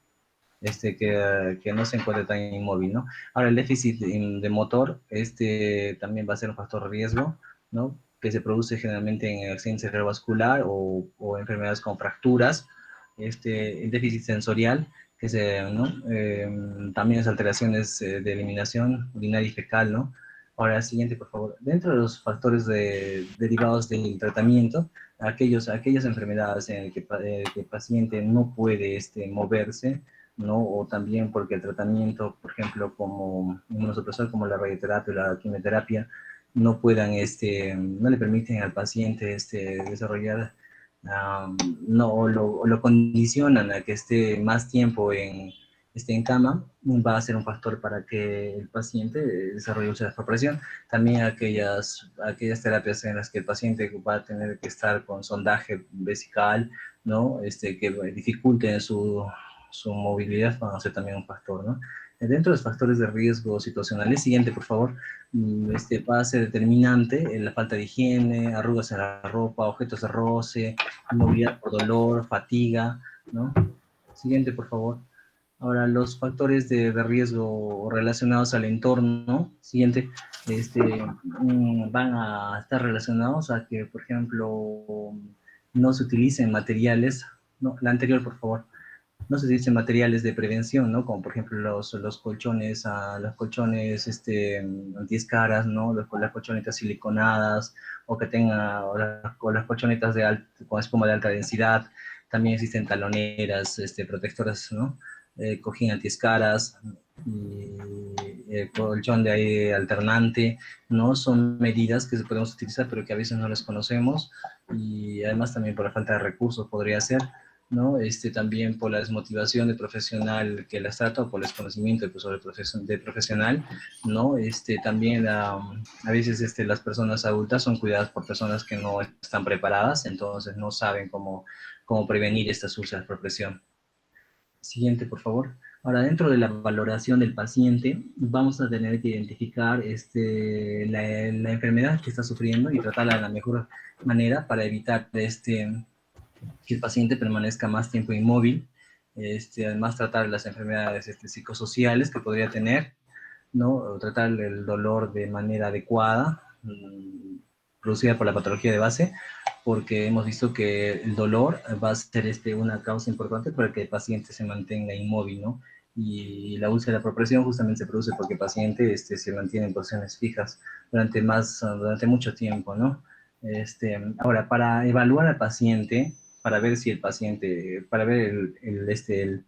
Speaker 6: Que no se encuentre tan inmóvil, ¿no? Ahora, el déficit de motor, también va a ser un factor de riesgo, ¿no? Que se produce generalmente en accidente cerebrovascular o enfermedades con fracturas. El déficit sensorial, ¿no? También las alteraciones de eliminación urinaria y fecal, ¿no? Ahora, siguiente, por favor. Dentro de los factores derivados del tratamiento, aquellas enfermedades en las que el paciente no puede moverse, ¿no? O también porque el tratamiento, por ejemplo, como inmunosupresor, como la radioterapia o la quimioterapia, no puedan, no le permiten al paciente desarrollar, no, o lo condicionan a que esté más tiempo esté en cama, va a ser un factor para que el paciente desarrolle úlceras por presión. También aquellas terapias en las que el paciente va a tener que estar con sondaje vesical, ¿no? Que dificulten su movilidad, van a ser también un factor, ¿no? Dentro de los factores de riesgo situacionales, siguiente, por favor, va a ser determinante la falta de higiene, arrugas en la ropa, objetos de roce, inmovilidad por dolor, fatiga, ¿no? Siguiente, por favor. Ahora, los factores de riesgo relacionados al entorno, siguiente, van a estar relacionados a que, por ejemplo, no se utilicen materiales, no, la anterior, por favor, no se utilicen materiales de prevención, ¿no? Como por ejemplo los colchones, los colchones antiescaras, ¿no? Las colchonetas siliconadas, o que tengan, o las colchonetas con espuma de alta densidad. También existen taloneras, protectoras, ¿no? Cojín antiescaras, y colchón de aire alternante, ¿no? Son medidas que podemos utilizar, pero que a veces no las conocemos, y además también por la falta de recursos podría ser, ¿no? También por la desmotivación del profesional que las trata, o por el desconocimiento del profesional, ¿no? También a veces las personas adultas son cuidadas por personas que no están preparadas, entonces no saben cómo prevenir estas úlceras por presión. Siguiente, por favor. Ahora, dentro de la valoración del paciente, vamos a tener que identificar la enfermedad que está sufriendo y tratarla de la mejor manera para evitar que el paciente permanezca más tiempo inmóvil. Además, tratar las enfermedades psicosociales que podría tener, ¿no? O tratar el dolor de manera adecuada, producida por la patología de base, porque hemos visto que el dolor va a ser una causa importante para que el paciente se mantenga inmóvil, ¿no? Y la úlcera por presión justamente se produce porque el paciente se mantiene en posiciones fijas durante mucho tiempo, ¿no? Ahora, para evaluar al paciente, para ver si el paciente, para ver el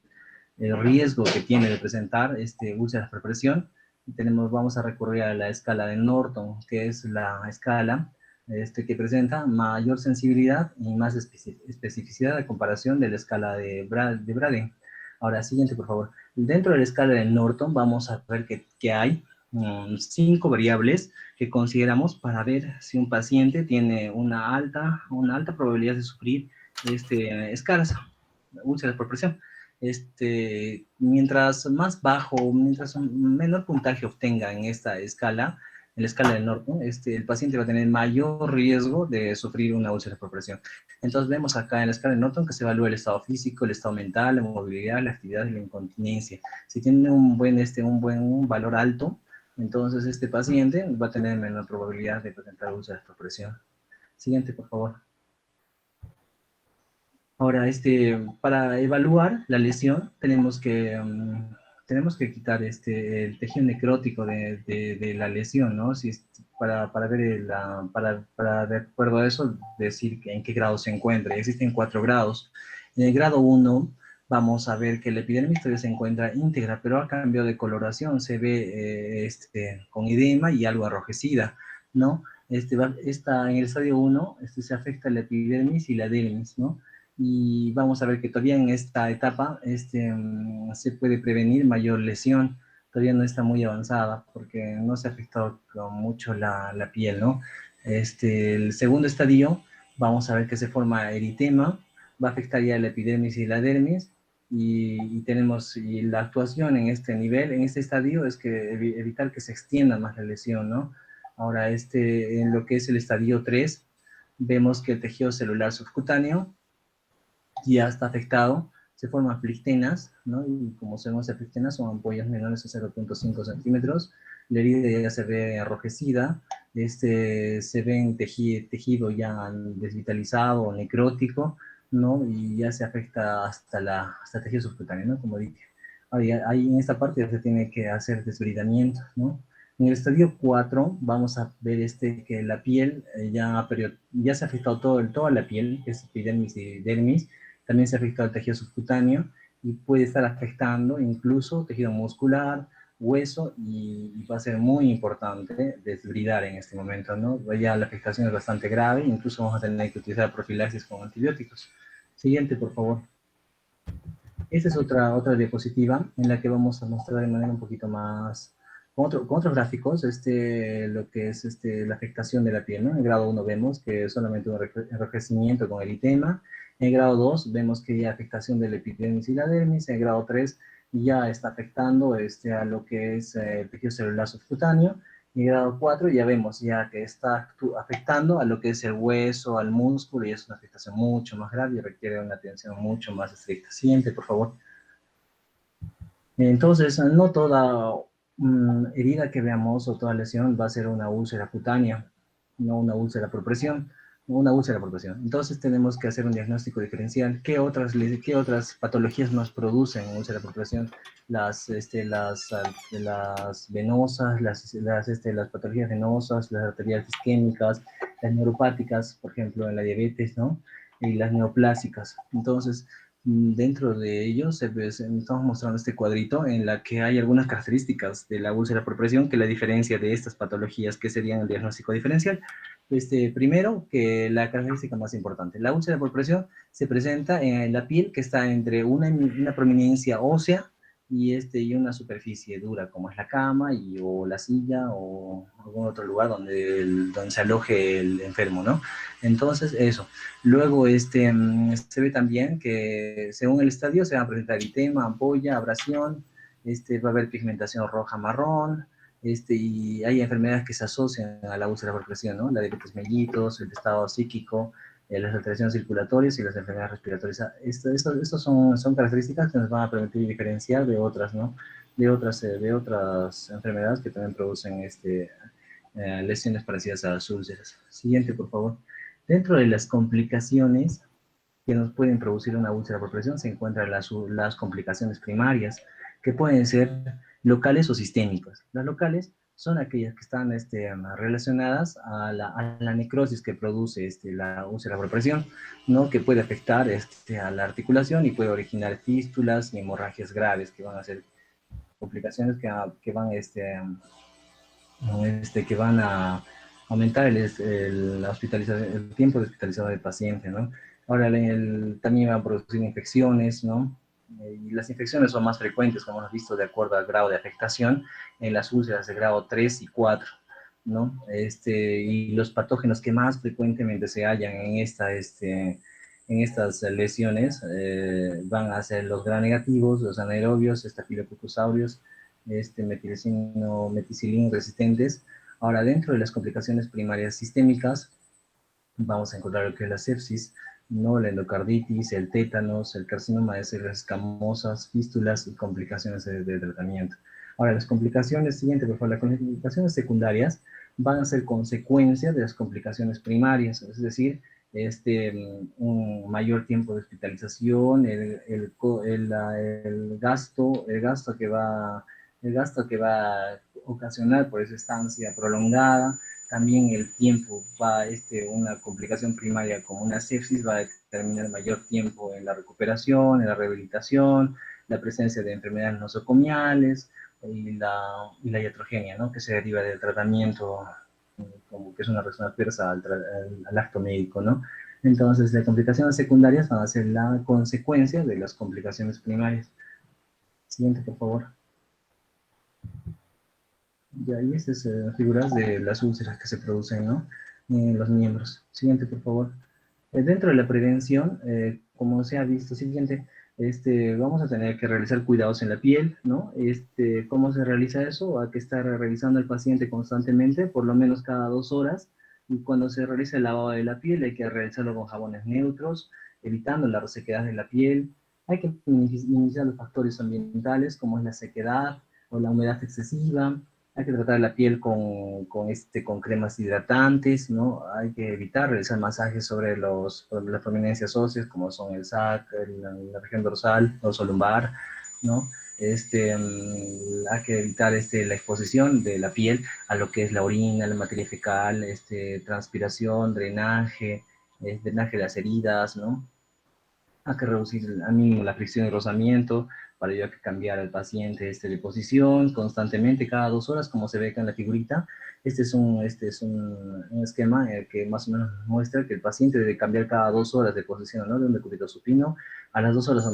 Speaker 6: riesgo que tiene de presentar úlceras por presión, vamos a recurrir a la escala de Norton, que es la escala que presenta mayor sensibilidad y más especificidad a comparación de la escala de Braden. Ahora, siguiente, por favor. Dentro de la escala de Norton vamos a ver que hay 5 variables que consideramos para ver si un paciente tiene una alta probabilidad de sufrir escalas, úlceras por presión. Mientras más bajo, mientras un menor puntaje obtenga en esta escala, en la escala del Norton, el paciente va a tener mayor riesgo de sufrir una úlcera por presión. Entonces vemos acá en la escala de Norton que se evalúa el estado físico, el estado mental, la movilidad, la actividad y la incontinencia. Si tiene un valor alto, entonces este paciente va a tener menor probabilidad de presentar úlceras por presión. Siguiente, por favor. Ahora, para evaluar la lesión, tenemos que quitar el tejido necrótico de la lesión, ¿no? Para ver, para de acuerdo a eso, decir en qué grado se encuentra. Existen 4 grados. En el grado 1, vamos a ver que la epidermis todavía se encuentra íntegra, pero ha cambiado de coloración. Se ve con edema y algo arrojecida, ¿no? En el estadio 1 se afecta la epidermis y la dermis, ¿no? Y vamos a ver que todavía en esta etapa se puede prevenir mayor lesión. Todavía no está muy avanzada porque no se ha afectado mucho la piel, ¿no? El segundo estadio, vamos a ver que se forma eritema, va a afectar ya la epidermis y la dermis, y la actuación en este nivel, en este estadio, es que evitar que se extienda más la lesión, ¿no? Ahora, en lo que es el estadio 3, vemos que el tejido celular subcutáneo ya está afectado, se forman plistenas, ¿no? Y como sabemos, las plistenas son ampollas menores a 0.5 centímetros, la herida ya se ve arrojecida, se ve en tejido ya desvitalizado o necrótico, ¿no? Y ya se afecta hasta el tejido subcutáneo, ¿no? Como dije. Ahí en esta parte ya se tiene que hacer desbridamiento, ¿no? En el estadio 4 vamos a ver que la piel ya se ha afectado toda la piel, que es epidermis y dermis. También se ha afectado el tejido subcutáneo y puede estar afectando incluso tejido muscular, hueso y va a ser muy importante desbridar en este momento, ¿no? Ya la afectación es bastante grave, incluso vamos a tener que utilizar profilaxis con antibióticos. Siguiente, por favor. Esta es otra diapositiva en la que vamos a mostrar de manera un poquito más, con otros gráficos, lo que es la afectación de la piel, ¿no? En grado 1 vemos que solamente un enrojecimiento con eritema, en grado 2 vemos que ya afectación del epidermis y la dermis, en grado 3 ya está afectando a lo que es el tejido celular subcutáneo, y en grado 4 ya vemos ya que está afectando a lo que es el hueso, al músculo, y es una afectación mucho más grave y requiere una atención mucho más estricta. Siguiente, por favor. Entonces, no toda herida que veamos o toda lesión va a ser una úlcera cutánea, no una úlcera por presión, una úlcera por presión. Entonces tenemos que hacer un diagnóstico diferencial. ¿Qué otras patologías nos producen úlcera por presión? Las venosas, las patologías venosas, las arteriales isquémicas, las neuropáticas, por ejemplo, en la diabetes, ¿no? Y las neoplásicas. Entonces, dentro de ellos, estamos mostrando este cuadrito en la que hay algunas características de la úlcera por presión que la diferencia de estas patologías que serían el diagnóstico diferencial. Primero, que la característica más importante, la úlcera por presión se presenta en la piel que está entre una prominencia ósea y una superficie dura como es la cama o la silla o algún otro lugar donde se aloje el enfermo, ¿no? Entonces, eso. Luego, se ve también que según el estadio se va a presentar eritema, ampolla, abrasión, va a haber pigmentación roja-marrón, y hay enfermedades que se asocian a la úlcera por presión, ¿no? La diabetes mellitus, el estado psíquico, las alteraciones circulatorias y las enfermedades respiratorias. Estas son características que nos van a permitir diferenciar de otras, ¿no? De otras enfermedades que también producen lesiones parecidas a las úlceras. Siguiente, por favor. Dentro de las complicaciones que nos pueden producir una úlcera por presión se encuentran las complicaciones primarias, que pueden ser locales o sistémicas. Las locales son aquellas que están relacionadas a la necrosis que produce la úlcera por presión, ¿no? Que puede afectar a la articulación y puede originar fístulas y hemorragias graves, que van a ser complicaciones que van a aumentar el tiempo de hospitalización del paciente, ¿no? Ahora, también van a producir infecciones, ¿no? Y las infecciones son más frecuentes, como hemos visto, de acuerdo al grado de afectación, en las úlceras de grado 3 y 4, ¿no? Y los patógenos que más frecuentemente se hallan en estas lesiones van a ser los gram negativos, los anaerobios, estafilococcus aureus, meticilin resistentes. Ahora, dentro de las complicaciones primarias sistémicas, vamos a encontrar lo que es la sepsis, ¿no? La endocarditis, el tétanos, el carcinoma de células escamosas, fístulas y complicaciones de tratamiento. Ahora, las complicaciones, siguiente, por favor, las complicaciones secundarias van a ser consecuencia de las complicaciones primarias, es decir, un mayor tiempo de hospitalización, el gasto que va a ocasionar por esa estancia prolongada. También el tiempo una complicación primaria como una sepsis va a determinar mayor tiempo en la recuperación, en la rehabilitación, la presencia de enfermedades nosocomiales y la iatrogenia, ¿no? Que se deriva del tratamiento, como que es una reacción adversa al acto médico, ¿no? Entonces, las complicaciones secundarias van a ser la consecuencia de las complicaciones primarias. Siguiente, por favor. Y ahí estas figuras de las úlceras que se producen, ¿no? En los miembros. Siguiente, por favor. Dentro de la prevención, como se ha visto, siguiente, vamos a tener que realizar cuidados en la piel, ¿no? ¿Cómo se realiza eso? Hay que estar revisando al paciente constantemente, por lo menos cada 2 horas, y cuando se realiza el lavado de la piel hay que realizarlo con jabones neutros, evitando la resequedad de la piel. Hay que minimizar los factores ambientales, como es la sequedad o la humedad excesiva. Hay que tratar la piel con cremas hidratantes, ¿no? Hay que evitar realizar masajes sobre las prominencias óseas, como son el SAC, la región dorsal, dorsolumbar, ¿no? Hay que evitar la exposición de la piel a lo que es la orina, la materia fecal, transpiración, drenaje de las heridas, ¿no? hay que reducir al mínimo la fricción y rozamiento, para ello hay que cambiar al paciente de posición constantemente, cada 2 horas, como se ve acá en la figurita. Un esquema que más o menos muestra que el paciente debe cambiar cada 2 horas de posición, ¿no? De un decúbito supino, a las 2 horas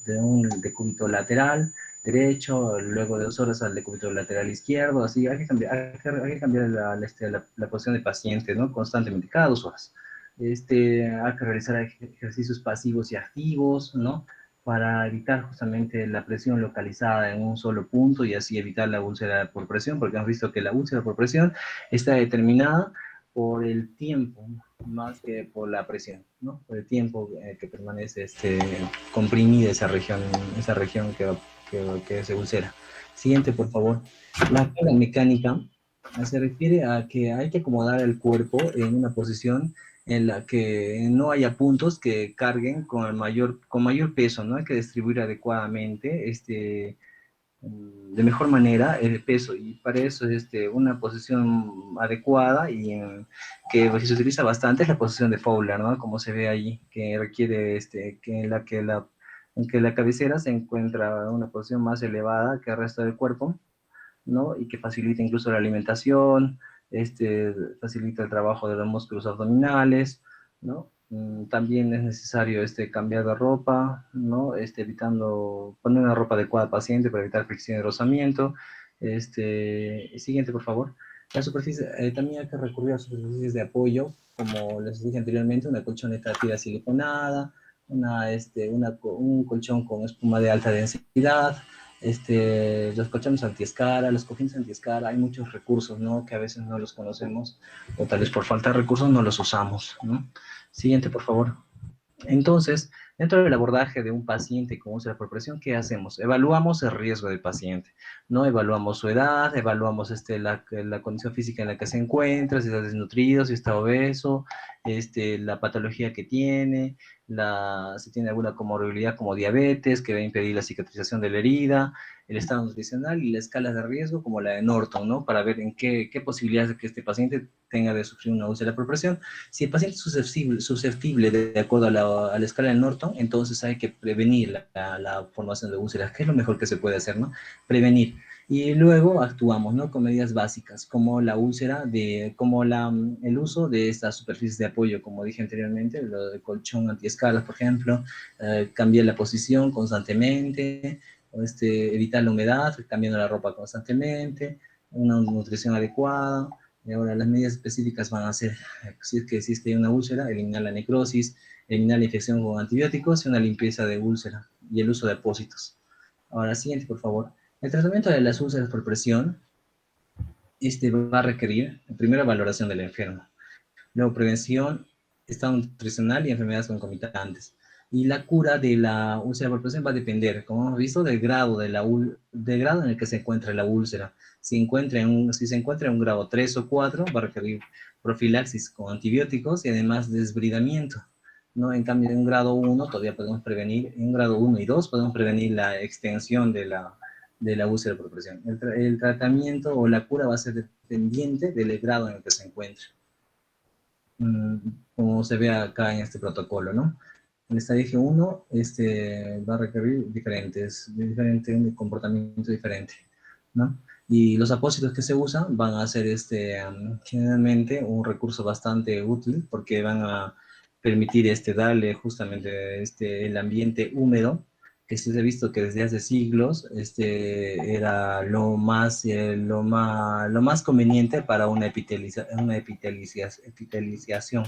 Speaker 6: de un decúbito lateral derecho, luego de 2 horas al decúbito lateral izquierdo, así hay que cambiar, hay que cambiar la posición del paciente, ¿no? Constantemente, cada 2 horas. Hay que realizar ejercicios pasivos y activos, ¿no? Para evitar justamente la presión localizada en un solo punto y así evitar la úlcera por presión, porque hemos visto que la úlcera por presión está determinada por el tiempo más que por la presión, ¿no? Por el tiempo que permanece comprimida esa región que se ulcera. Siguiente, por favor. La carga mecánica se refiere a que hay que acomodar el cuerpo en una posición en la que no haya puntos que carguen con mayor peso, ¿no? Hay que distribuir adecuadamente de mejor manera el peso, y para eso es una posición adecuada y que pues, se utiliza bastante es la posición de Fowler, ¿no? Como se ve ahí, que requiere en que la cabecera se encuentra en una posición más elevada que el resto del cuerpo, ¿no? Y que facilita incluso la alimentación, facilita el trabajo de los músculos abdominales, ¿no? También es necesario cambiar de ropa, ¿no? Evitando poner una ropa adecuada al paciente para evitar fricción y rozamiento. Siguiente, por favor. La superficie, también hay que recurrir a superficies de apoyo, como les dije anteriormente, una colchoneta tira siliconada, un colchón con espuma de alta densidad, los colchones antiescara, los cojines antiescara, hay muchos recursos, ¿no? Que a veces no los conocemos, o tal vez por falta de recursos no los usamos, ¿no? Siguiente, por favor. Entonces, dentro del abordaje de un paciente con úlcera por presión, ¿qué hacemos? Evaluamos el riesgo del paciente, ¿no? Evaluamos su edad, evaluamos la condición física en la que se encuentra, si está desnutrido, si está obeso, la patología que tiene, si tiene alguna comorbilidad como diabetes, que va a impedir la cicatrización de la herida, el estado nutricional y la escala de riesgo como la de Norton, ¿no? Para ver en qué posibilidades de que este paciente tenga de sufrir una úlcera por presión. Si el paciente es susceptible de acuerdo a la escala de Norton, entonces hay que prevenir la formación de úlceras, que es lo mejor que se puede hacer, ¿no? Prevenir. Y luego actuamos, ¿no? Con medidas básicas, como la úlcera, el uso de estas superficies de apoyo, como dije anteriormente, lo de colchón antiescalas, por ejemplo, cambiar la posición constantemente, o evitar la humedad, cambiando la ropa constantemente, una nutrición adecuada. Y ahora las medidas específicas van a ser, si es que existe una úlcera, eliminar la necrosis, eliminar la infección con antibióticos y una limpieza de úlcera y el uso de apósitos. Ahora, siguiente, por favor. El tratamiento de las úlceras por presión va a requerir, primero, valoración del enfermo, luego prevención, estado nutricional y enfermedades concomitantes. Y la cura de la úlcera por presión va a depender, como hemos visto, del grado en el que se encuentra la úlcera. Si se encuentra en un grado 3 o 4, va a requerir profilaxis con antibióticos y además desbridamiento, ¿no? En cambio, en un grado 1 todavía podemos prevenir, en un grado 1 y 2 podemos prevenir la extensión de la úlcera por presión. El tratamiento o la cura va a ser dependiente del grado en el que se encuentre, como se ve acá en este protocolo, ¿no? El estadio 1 va a requerir un comportamiento diferente, ¿no? Y los apósitos que se usan van a ser generalmente un recurso bastante útil porque van a permitir darle justamente el ambiente húmedo, que se ha visto que desde hace siglos era lo más conveniente para una epitelización,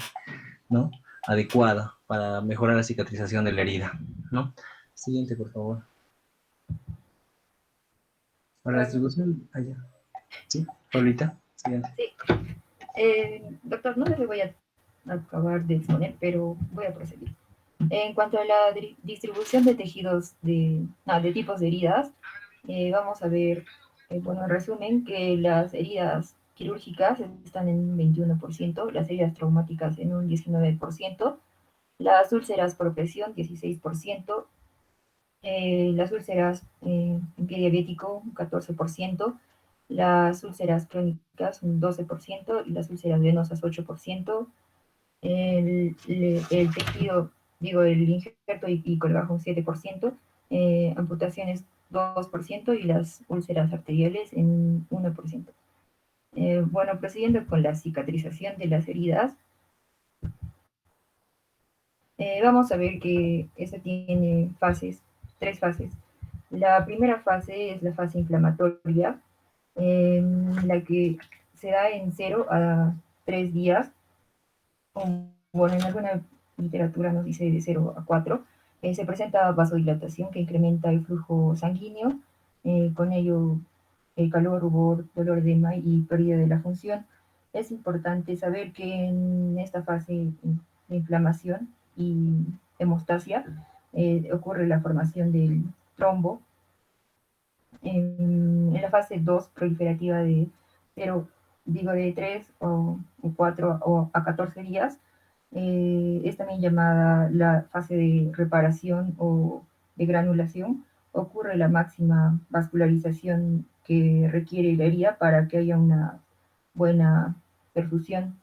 Speaker 6: ¿no? Adecuada para mejorar la cicatrización de la herida, ¿no? Siguiente, por favor. Para la distribución, allá. ¿Sí? Paulita, siguiente.
Speaker 8: Sí. Doctor, no le voy a acabar de exponer, pero voy a proseguir. En cuanto a la distribución de tejidos de tipos de heridas, vamos a ver, bueno, en resumen, que las heridas quirúrgicas están en un 21%, las heridas traumáticas en un 19%, las úlceras por presión 16%, las úlceras en pie diabético un 14%, las úlceras crónicas un 12% y las úlceras venosas 8%. El tejido digo, el injerto y colgajo un 7%, amputaciones 2% y las úlceras arteriales en 1%. Bueno, prosiguiendo con la cicatrización de las heridas, vamos a ver que esta tiene fases, 3 fases. La primera fase es la fase inflamatoria, en la que se da en 0 a 3 días, bueno, en alguna literatura nos dice de 0 a 4, se presenta vasodilatación que incrementa el flujo sanguíneo, con ello calor, rubor, dolor, edema y pérdida de la función. Es importante saber que en esta fase de inflamación y hemostasia ocurre la formación del trombo. En la fase 2 proliferativa de 0, digo de 3 o 4 o a 14 días, es también llamada la fase de reparación o de granulación. Ocurre la máxima vascularización que requiere la herida para que haya una buena perfusión.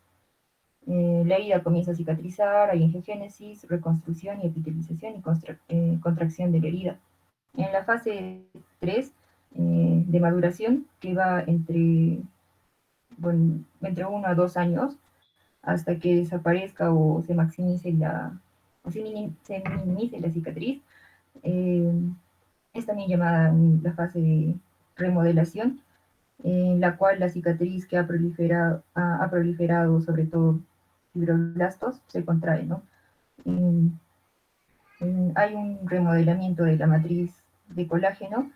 Speaker 8: La herida comienza a cicatrizar, hay angiogénesis, reconstrucción y epitelización y contracción de la herida. En la fase 3 de maduración, que va entre 1 a 2 años, hasta que desaparezca o se maximice se minimice la cicatriz, es también llamada la fase de remodelación, en la cual la cicatriz que ha proliferado sobre todo fibroblastos se contrae, ¿no? Hay un remodelamiento de la matriz de colágeno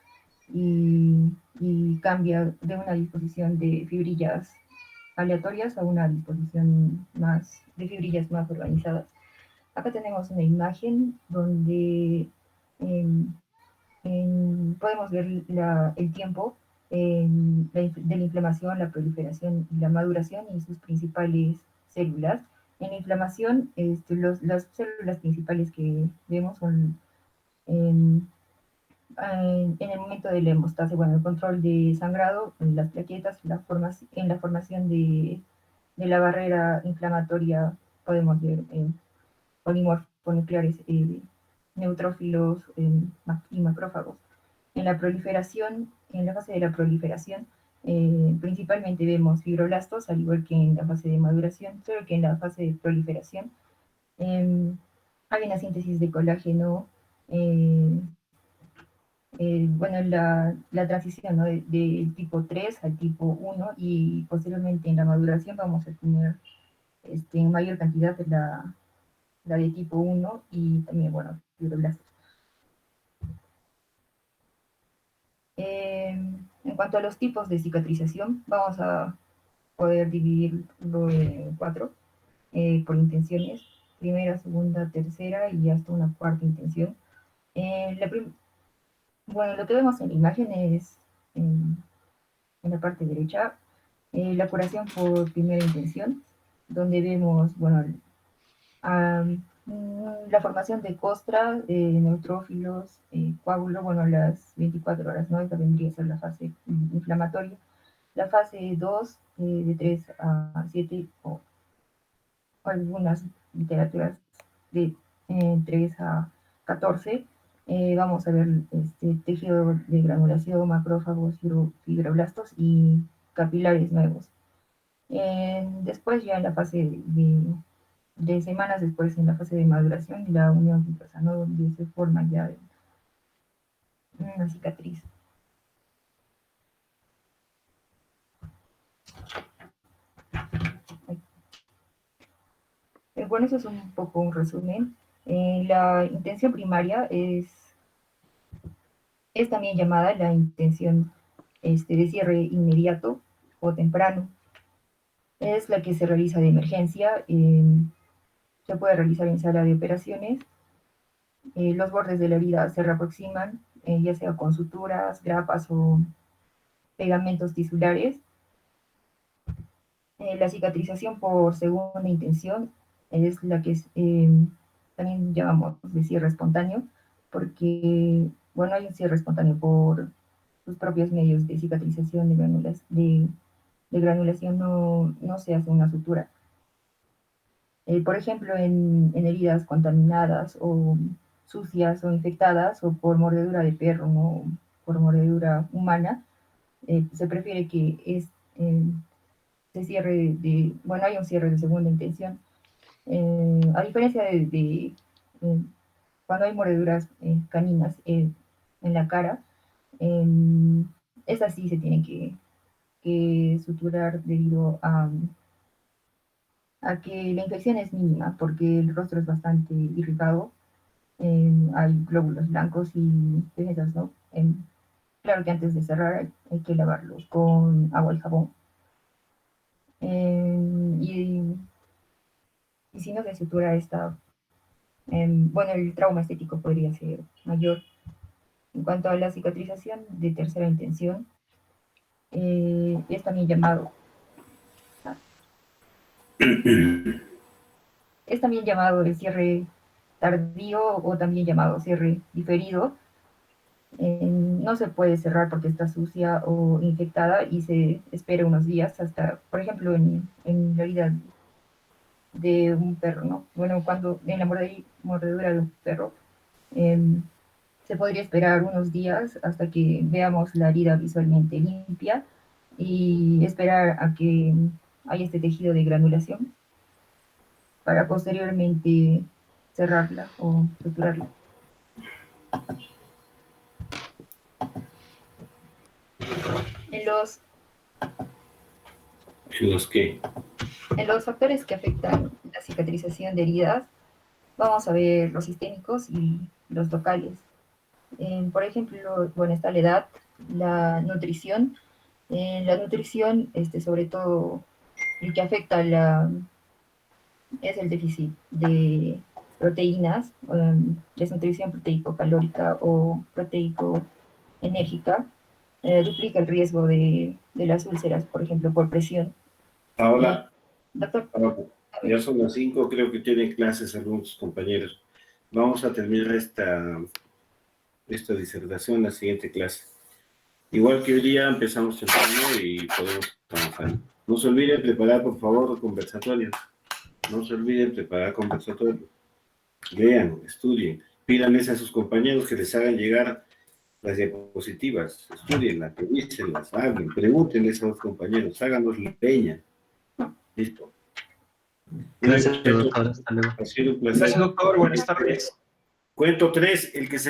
Speaker 8: y cambia de una disposición de fibrillas aleatorias a una disposición de fibrillas más organizadas. Acá tenemos una imagen donde podemos ver el tiempo de la inflamación, la proliferación y la maduración y sus principales células. En la inflamación, las células principales que vemos son en el momento de la hemostasia, bueno, el control de sangrado, en las plaquetas, en la formación de la barrera inflamatoria, podemos ver polimorfonucleares, neutrófilos y macrófagos. En la proliferación, en la fase de la proliferación, principalmente vemos fibroblastos, al igual que en la fase de maduración, solo que en la fase de proliferación hay una síntesis de colágeno, bueno, la transición, ¿no? del tipo 3 al tipo 1 y posteriormente en la maduración vamos a tener en mayor cantidad la de tipo 1 y también, bueno, fibroblastos. En cuanto a los tipos de cicatrización, vamos a poder dividirlo en 4 por intenciones: primera, segunda, tercera y hasta una cuarta intención. Bueno, lo que vemos en la imagen es en la parte derecha la curación por primera intención, donde vemos, bueno, la formación de costra, neutrófilos, coágulo, bueno, las 24 horas, ¿no? Esta vendría a ser la fase inflamatoria. La fase 2, de 3 a 7, o algunas literaturas de 3 a 14, vamos a ver tejido de granulación, macrófagos, fibroblastos y capilares nuevos. Después ya en la fase de semanas después, en la fase de maduración y la unión fibrosa, ¿no? Donde se forma ya una cicatriz. Bueno, eso es un poco un resumen. La intención primaria es también llamada la intención de cierre inmediato o temprano. Es la que se realiza de emergencia, se puede realizar en sala de operaciones. Los bordes de la herida se reaproximan, ya sea con suturas, grapas o pegamentos tisulares. La cicatrización por segunda intención es la que también llamamos de cierre espontáneo, porque, bueno, hay un cierre espontáneo por sus propios medios de cicatrización de granulación, no se hace una sutura. Por ejemplo, en heridas contaminadas o sucias o infectadas o por mordedura de perro, ¿no? Por mordedura humana, se prefiere que se cierre bueno, hay un cierre de segunda intención. A diferencia cuando hay mordeduras caninas en la cara, esas sí se tienen que suturar debido a que la infección es mínima, porque el rostro es bastante irritado, hay glóbulos blancos y defensas, ¿no? Claro que antes de cerrar hay que lavarlos con agua y jabón. Y si no se sutura bueno, el trauma estético podría ser mayor. En cuanto a la cicatrización de tercera intención, es también llamado el cierre tardío o también llamado cierre diferido. No se puede cerrar porque está sucia o infectada y se espera unos días hasta, por ejemplo, en la herida de un perro, ¿no? Bueno, cuando en la mordedura de un perro, se podría esperar unos días hasta que veamos la herida visualmente limpia y esperar a que haya este tejido de granulación para posteriormente cerrarla o suturarla. En los factores que afectan la cicatrización de heridas, vamos a ver los sistémicos y los locales. Por ejemplo, bueno, está la edad, la nutrición. La nutrición, sobre todo, el que afecta es el déficit de proteínas, desnutrición proteico-calórica o proteico-enérgica, duplica el riesgo de las úlceras, por ejemplo, por presión.
Speaker 3: Ahora,
Speaker 8: Doctor,
Speaker 3: ya son las 5, creo que tienen clases algunos compañeros. Vamos a terminar esta disertación en la siguiente clase. Igual que hoy día empezamos temprano y podemos avanzar. No se olviden preparar, por favor, conversatorios. No se olviden preparar conversatorios. Lean, estudien, pídanles a sus compañeros que les hagan llegar las diapositivas, estudienlas, revísenlas, hablen, pregúntenles a los compañeros, háganos leña. Listo.
Speaker 6: Gracias, doctor. Hasta luego.
Speaker 3: Ha sido un placer.
Speaker 1: Gracias, doctor. Buenas tardes.
Speaker 3: Cuento 3, el que se